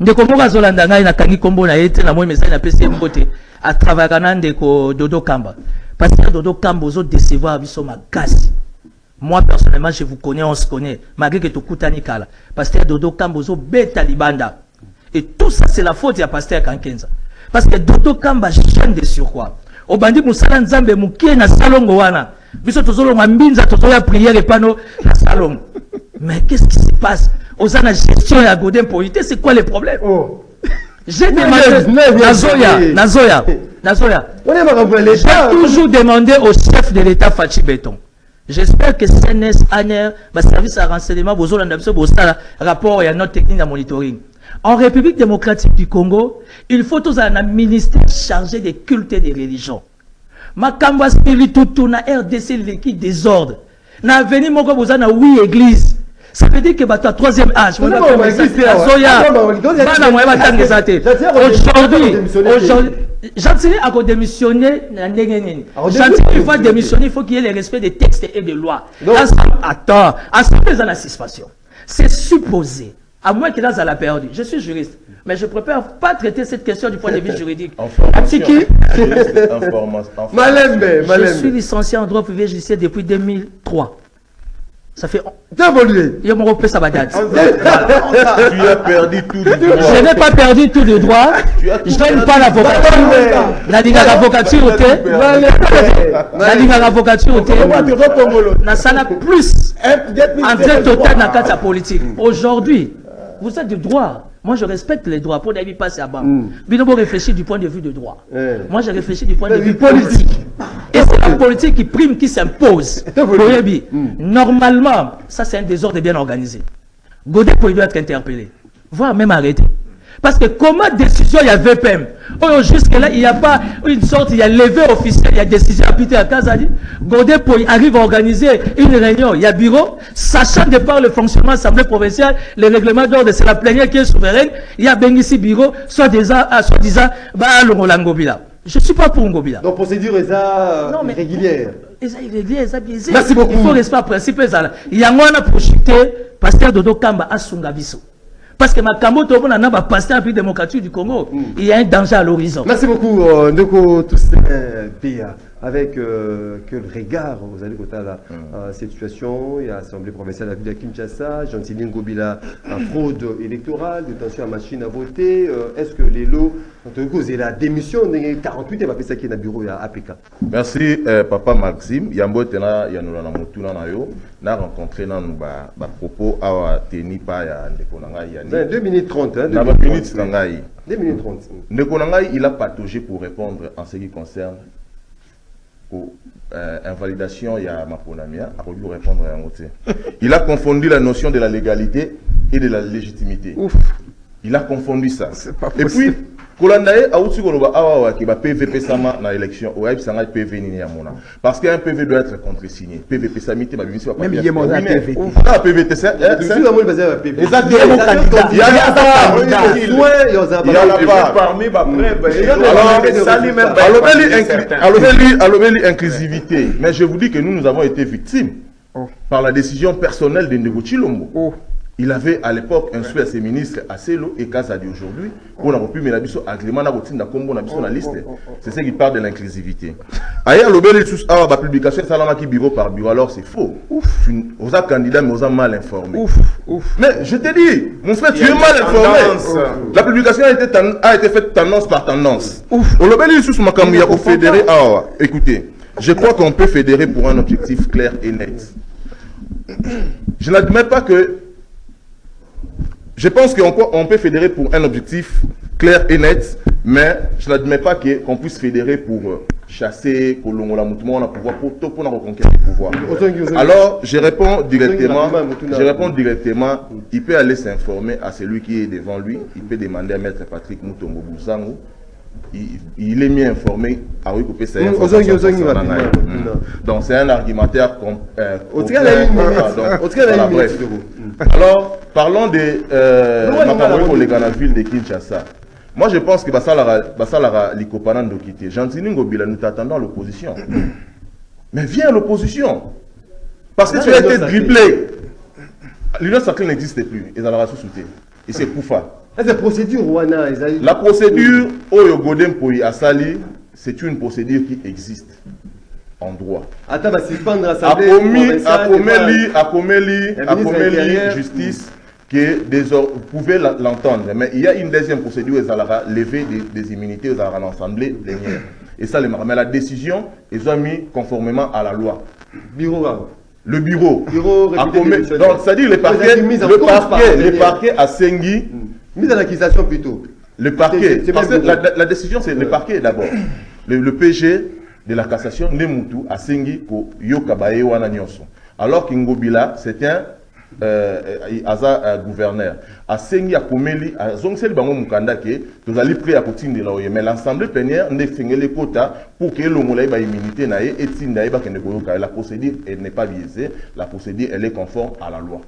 [SPEAKER 3] Ndeko moka zolanda ngai na kangi kombo na ete na moi message na PC mbote à travers na ndeko Dodo Kamba. Parce que Dodo Kamba ozo décevoir biso makasi. Moi personnellement je vous connais, on se connaît malgré que tokutani kala. Parce que Dodo Kamba ozo beta libanda. Et tout ça c'est la faute ya pasteur Kankenza. Parce que Dodo Kamba gêne de surcroît. Obandi musala nzambe mukie na salongo wana. Biso tozolo mbinza tozoya prière et pano na salongo. Mais qu'est-ce qui se passe? Aux la gestion et à Godin Polité, c'est quoi les problèmes? J'ai demandé Nazoya. J'ai toujours demandé au chef de l'État Fachi Béton. J'espère que CNS, ANER, service à renseignement, vos rapport et à notre technique de monitoring. En République démocratique du Congo, il faut tous un ministère chargé des cultes et des religions. Makamba spiritu na RDC l'équipe des ordres. Na veni moko bozana oui église. Ça veut dire que bah toi troisième âge. Aujourd'hui, Gentil a démissionné. Gentil il faut démissionner, il faut qu'il y ait le respect des textes et des lois. Attends, à ce que la suspension, c'est supposé. À moins qu'il a la perdu. Je suis juriste, mais je préfère pas traiter cette question du point de vue juridique. Je suis licencié en droit privé judiciaire depuis 2003. Ça fait...
[SPEAKER 1] D'évoluer.
[SPEAKER 3] Il m'a repris sa badade.
[SPEAKER 5] Tu as perdu tout de droit.
[SPEAKER 3] Je n'ai pas perdu tout de droit. Je n'aime pas l'avocature. L'avocature n'a plus entrée totale dans la politique. Aujourd'hui, vous êtes du droit. Moi, je respecte les droits. Pour les passer à bas. Binobo réfléchit du point de vue de droit. Moi, je réfléchis du point de vue politique. Et c'est la politique qui prime, qui s'impose. Normalement, ça c'est un désordre bien organisé. Godé doit être interpellé, voire même arrêté. Parce que comment décision il y a VPM? Jusque-là, il n'y a pas une sorte, il y a levé officiel, il y a décision à Peter Kazadi. Godé arrive à organiser une réunion, il y a bureau, sachant de par le fonctionnement de l'Assemblée provinciale, le règlement d'ordre, c'est la plénière qui est souveraine, il y a ici bureau, soi-disant, je ne suis pas pour Ngobila.
[SPEAKER 1] Donc, procédure est irrégulière.
[SPEAKER 3] Merci beaucoup. Il faut rester à principe. Il y a un pour chuter, pasteur Dodo Kamba à Sungabiso. Parce que ma Kambo Tobo n'a pas pasteur plus démocratique du Congo. Il y a un danger à l'horizon.
[SPEAKER 1] Merci beaucoup, Ndeko, tous ces pays. Avec quel regard vous allez côté cette situation? Il y a l'Assemblée provinciale de la ville de Kinshasa, Gentil Ngobila, fraude électorale, détention à machine à voter. Est-ce que les lots ont causé la démission de 48 et va faire ça qui est dans le bureau à APK?
[SPEAKER 5] Merci, Papa Maxime. Yambo tena yanula na mutuna na yo. Na rencontré na ba propos à teni pa ya ndeko nanga yani. 2 minutes 30 hein. 2 minutes 30. 2 minutes 30. Ndeko nanga il a pataugé pour répondre en ce qui concerne invalidation, il y a ma ponamia, a voulu répondre à un côté. Il a confondu la notion de la légalité et de la légitimité. Ouf. Il a confondu ça. Et puis, Kolandae a aussi qui va PVP sama na élection, ou sanga PV ni yamona. Parce qu'un PV doit être contre-signé. PVP samité ma bimisi va pas. Même il y a mon PV. Ah PVT c'est
[SPEAKER 1] celui là moi basé à PV.
[SPEAKER 3] Exactement candidat.
[SPEAKER 5] Il y a la part parmi alors inclusivité. Mais je vous dis que nous avons été victimes par la décision personnelle de Ndeko Chilombo. Il avait à l'époque un souhait à ses ministres à Selo et Kazadi aujourd'hui. On a pu mettre agrément la liste. C'est ce qui parle de l'inclusivité. La publication qui bureau par bureau, alors c'est faux. Vous êtes candidat, mais vous êtes mal informé. Mais je te dis, mon frère, tu es mal informé. La publication a été faite tendance par tendance. Écoutez, je crois qu'on peut fédérer pour un objectif clair et net. Je n'admets pas que... Je pense qu'on peut fédérer pour un objectif clair et net, mais je n'admets pas qu'on puisse fédérer pour chasser, pour reconquérir le pouvoir. Alors, je réponds directement, il peut aller s'informer à celui qui est devant lui, il peut demander à Maître Patrick Moutombo Bouzangou, il est mieux informé à oui couper sa information. Donc c'est un argumentaire alors parlons de la ville de Kinshasa. Moi, je pense que Basalara Likopana Ndokité. Gentini Ngobila, nous t'attendons à l'opposition. Mais viens à l'opposition. Parce que tu as été dribblé. L'Union sacrée n'existe plus. Ils allaient sous-souter. Et c'est Koufa.
[SPEAKER 1] C'est procédure, Wana.
[SPEAKER 5] La procédure, Oyo Godem Poyi Asali, c'est une procédure qui existe en droit.
[SPEAKER 1] Attends, va suspendre
[SPEAKER 5] Akomeli, justice, que vous pouvez l'entendre. Mais il y a une deuxième procédure, ils allaient lever des immunités, ils allaient l'Assemblée plénière. Et ça, mais la décision, ils ont mis conformément à la loi. Le bureau. Donc, c'est-à-dire le parquet à Sengi.
[SPEAKER 1] Mise en accusation plutôt.
[SPEAKER 5] Le parquet. Parce que la décision, c'est le parquet d'abord. Le PG de la cassation, Nemutu, à Sengi, pour Yokabaye Wana Nyonso. Alors qu'Ingobila, c'est un gouverneur. À Sengi, à Komeli, à Zongsel Bango Mukanda, vous allez prêt à continuer de l'OIE. Mais l'Assemblée plénière n'est fait les quotas pour que l'Omolaï ait immunité et la procédure n'est pas biaisée. La procédure, elle est conforme à la loi.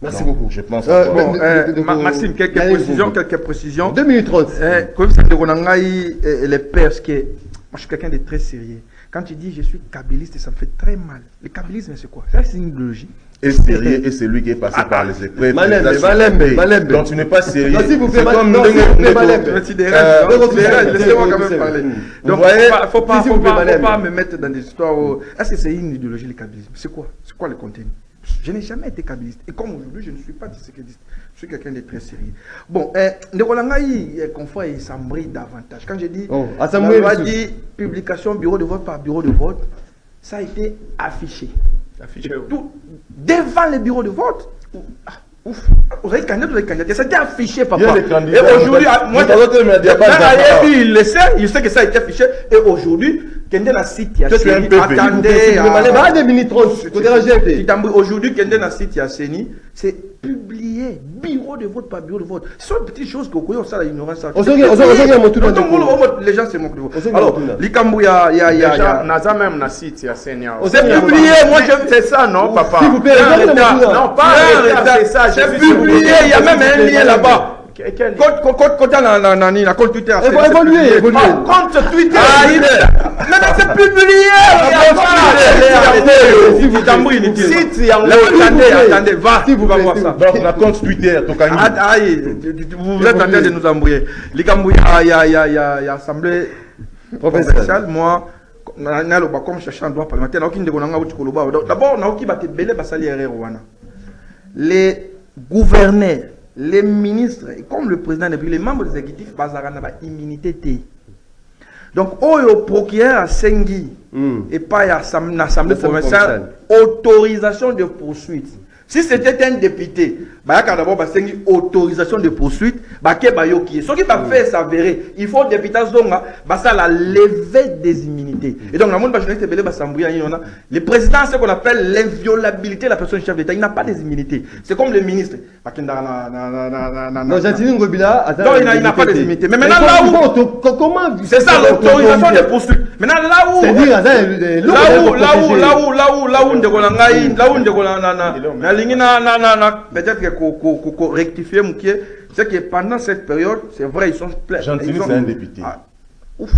[SPEAKER 1] Merci beaucoup.
[SPEAKER 5] Je pense
[SPEAKER 2] Maxime, quelques précisions.
[SPEAKER 1] 2 minutes 30.
[SPEAKER 2] Comme ça, les pères, moi je suis quelqu'un de très sérieux. Quand tu dis je suis kabyliste, ça me fait très mal. Le kabylisme, c'est quoi? Ça, c'est une idéologie.
[SPEAKER 5] Et sérieux, et c'est lui qui est passé par les épreuves.
[SPEAKER 1] Malembe.
[SPEAKER 5] Donc tu n'es pas sérieux.
[SPEAKER 1] Non, s'il vous plaît,
[SPEAKER 2] laissez-moi quand même parler. Donc, il ne faut pas me mettre dans des histoires où... Est-ce que c'est une idéologie, le kabylisme? C'est quoi? C'est quoi le contenu? Je n'ai jamais été kabbyliste. Et comme aujourd'hui, je ne suis pas disséquediste. Je suis quelqu'un de très sérieux. Bon, Ndekolangaï, confort, il s'embrouille davantage. Quand je dis, la loi dit publication bureau de vote par bureau de vote, ça a été affiché. Tout, devant les bureaux de vote. Ouf. Vous avez candidat, c'était affiché, papa. Et aujourd'hui, moi, il sait que ça a été affiché. Et aujourd'hui, Kende na site ya Seni, attendez, aujourd'hui Kende na site ya Seni, c'est publié, bureau de vote par bureau de vote. Ce sont des petites choses qu'on connaît, ça la ignorance. Les gens se moquent de vous. Alors, Likambu ya
[SPEAKER 4] Naza même na site ya Seni.
[SPEAKER 2] C'est publié, moi
[SPEAKER 4] c'est ça, non, papa?
[SPEAKER 1] S'il vous plaît,
[SPEAKER 4] non, pas c'est ça,
[SPEAKER 2] c'est publié, il y a même un lien là-bas. Compte Twitter.
[SPEAKER 1] Évoluer.
[SPEAKER 2] Compte Twitter. Mais c'est publié. Attendez, va.
[SPEAKER 1] Si vous va voir ça.
[SPEAKER 5] Donc, la compte Twitter.
[SPEAKER 2] Vous êtes en train de nous embrouiller. Il y a assemblée provinciale. Moi, comme cherchant un droit parlementaire, d'abord, les gouverneurs, les ministres, comme le président de les membres des exécutifs, bazarana ba immunité té. Donc, au procureur à Sengi et pas à l'Assemblée provinciale, autorisation de poursuite. Si c'était un député, d'abord autorisation de poursuite, ce qui va faire s'avérer, il faut député ça la levée des immunités. Et donc, le président, ce qu'on appelle l'inviolabilité de la personne chef d'État, il n'a pas des immunités. C'est comme le ministre.
[SPEAKER 1] Non, Gentini Ngobila,
[SPEAKER 2] non, il n'a pas des immunités. Mais maintenant, là où. Comment. C'est ça l'autorisation de poursuite. Maintenant, là où. Peut-être que rectifier c'est que pendant cette période, c'est vrai, ils sont pleins.
[SPEAKER 5] Gentini, c'est un député.
[SPEAKER 2] Ouf.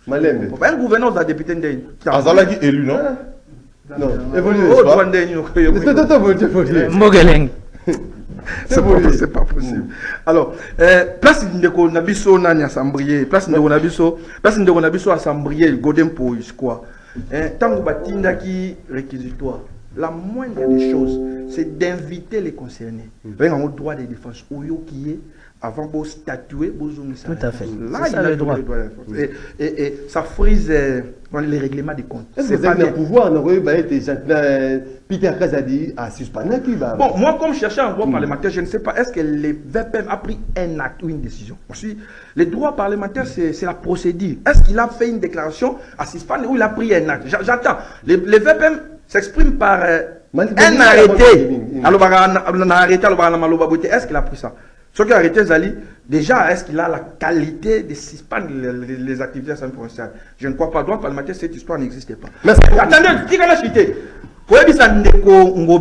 [SPEAKER 2] Malembe. Un gouverneur d'un député de.
[SPEAKER 5] Azalagi élu, non?
[SPEAKER 1] Non. Évoluer.
[SPEAKER 3] Mogeleng.
[SPEAKER 2] C'est pas possible. Alors, place de Nabiso Nani Assemblée, place de Nabiso Assemblée, Godem pour quoi? Tant que Batinda qui réquisitoire. La moindre des choses, c'est d'inviter les concernés. Avec un droit de défense, qui est avant de statuer,
[SPEAKER 3] tout à fait.
[SPEAKER 2] Là, il a le droit. Et ça frise les règlements des comptes.
[SPEAKER 1] C'est pas le pouvoir, Peter Kazadi a suspendu Cuba.
[SPEAKER 2] Bon, moi, comme chercheur en droit parlementaire, je ne sais pas, est-ce que le VPM a pris un acte ou une décision? Les droits parlementaires, c'est la procédure. Est-ce qu'il a fait une déclaration à suspendre ou il a pris un acte? J'attends. Les VPM s'exprime par un arrêté. Alors, est-ce qu'il a pris ça? Ce qui a arrêté Zali, déjà, est-ce qu'il a la qualité de suspendre les activités à sa provinciale? Je ne crois pas. Droit parlementaire, cette histoire n'existait pas.
[SPEAKER 1] Merci.
[SPEAKER 2] Attendez, qui a cité?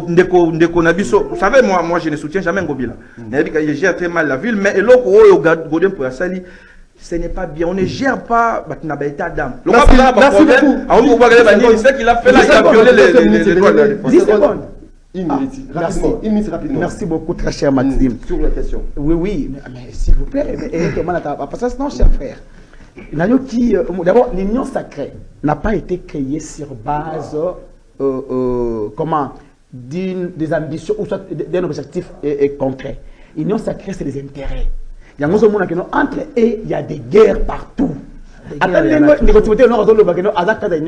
[SPEAKER 2] Ndeko Nabiso, vous savez, moi je ne soutiens jamais Ngobila. Il gère très mal la ville, mais Godem pour Sali, ce n'est pas bien. On ne gère pas état d'âme.
[SPEAKER 6] Merci beaucoup.
[SPEAKER 2] C'est qu'il a fait là, il a violé les droits de la défense.
[SPEAKER 6] 10 secondes.
[SPEAKER 1] Une minute rapidement.
[SPEAKER 6] Merci beaucoup, très cher Maxime.
[SPEAKER 1] Sur la question.
[SPEAKER 6] Oui, mais s'il vous plaît, parce que sinon, cher frère, d'abord, l'union sacrée n'a pas été créée sur base des ambitions ou soit d'un objectif concret. L'union sacrée, c'est des intérêts. Il y a entre eux, il y a des guerres partout. L'union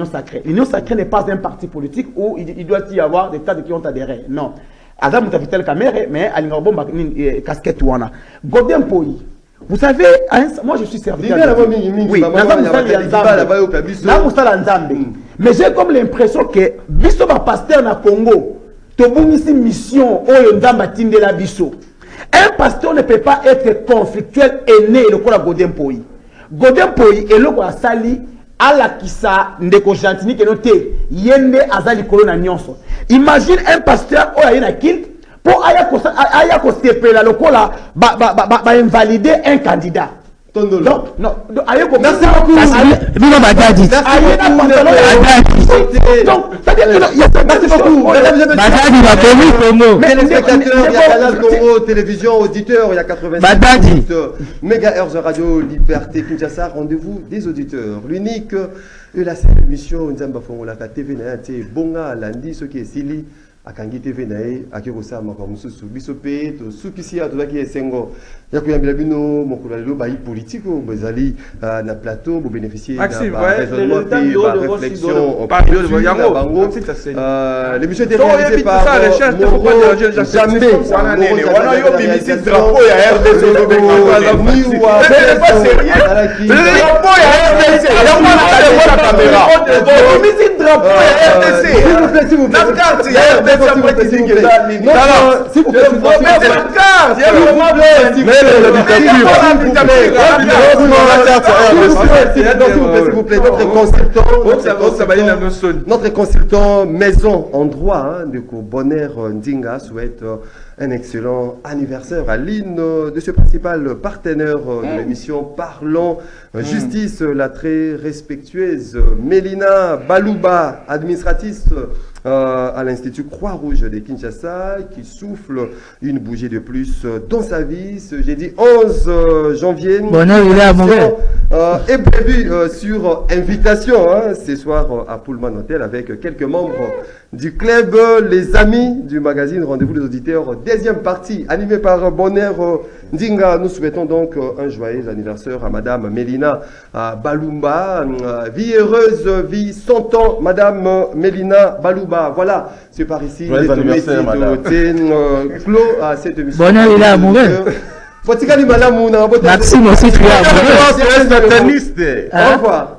[SPEAKER 6] sacrée. L'union sacrée n'est pas un parti politique où il doit y avoir des tas de qui ont adhéré. Non. Adam Moutavitel Kamere, mais à l'ingarbon, casquette ouana. Godem Poi. Vous savez, moi je suis serviteur. Oui, mais j'ai comme l'impression que Bisso va pasteur na Congo. Tobungisi mission Oyo Ndamba Tindela Bisso. Un pasteur ne peut pas être conflictuel et né le kola Godem Poi. Godem Poi est le kola sali à la kisa ndeko gentini que noté yende azali kolona nyonso. Imagine un pasteur Oyo na kilt pour aya ko stepela le kola ba invalider un candidat. Donc, non, merci beaucoup.
[SPEAKER 1] Télévision, auditeur, il y a 85 MHz Radio Liberté Kinshasa, rendez-vous des auditeurs. L'unique et la seule émission Nzamba Fongolaka TV Naate Bonga Landi, ce qui est Sili. Akangi TV nae akikosa makamususu bisope to sukisia to laki esengo ya kuyambila bino mokolo lelo ba politique bezali na plateau bo bénéficier d'un raisonnement et réflexion l'émission était réalisée par Jambé drapeau ya RDC notre consultant maison en droit de Bonheur Ndinga souhaite un excellent anniversaire à l'une de ses principales partenaires de l'émission Parlons Justice, la très respectueuse Mélina Balouba, administratrice à l'Institut Croix-Rouge de Kinshasa, qui souffle une bougie de plus dans sa vie. Ce jeudi 11 janvier, est prévu sur invitation ce soir à Pullman Hotel avec quelques membres du club Les Amis du magazine Rendez-vous des auditeurs. Deuxième partie animée par Bonheur Ndinga. Nous souhaitons donc un joyeux anniversaire à Madame Mélina Balumba. Vie heureuse, vie 100 ans, Madame Mélina Balouba. Voilà, c'est par ici.
[SPEAKER 5] Joyeux anniversaire, Madame.
[SPEAKER 1] Clos à cette émission.
[SPEAKER 3] Bonheur, il est amoureux. Maxime aussi, tu es amoureux.
[SPEAKER 1] Au revoir.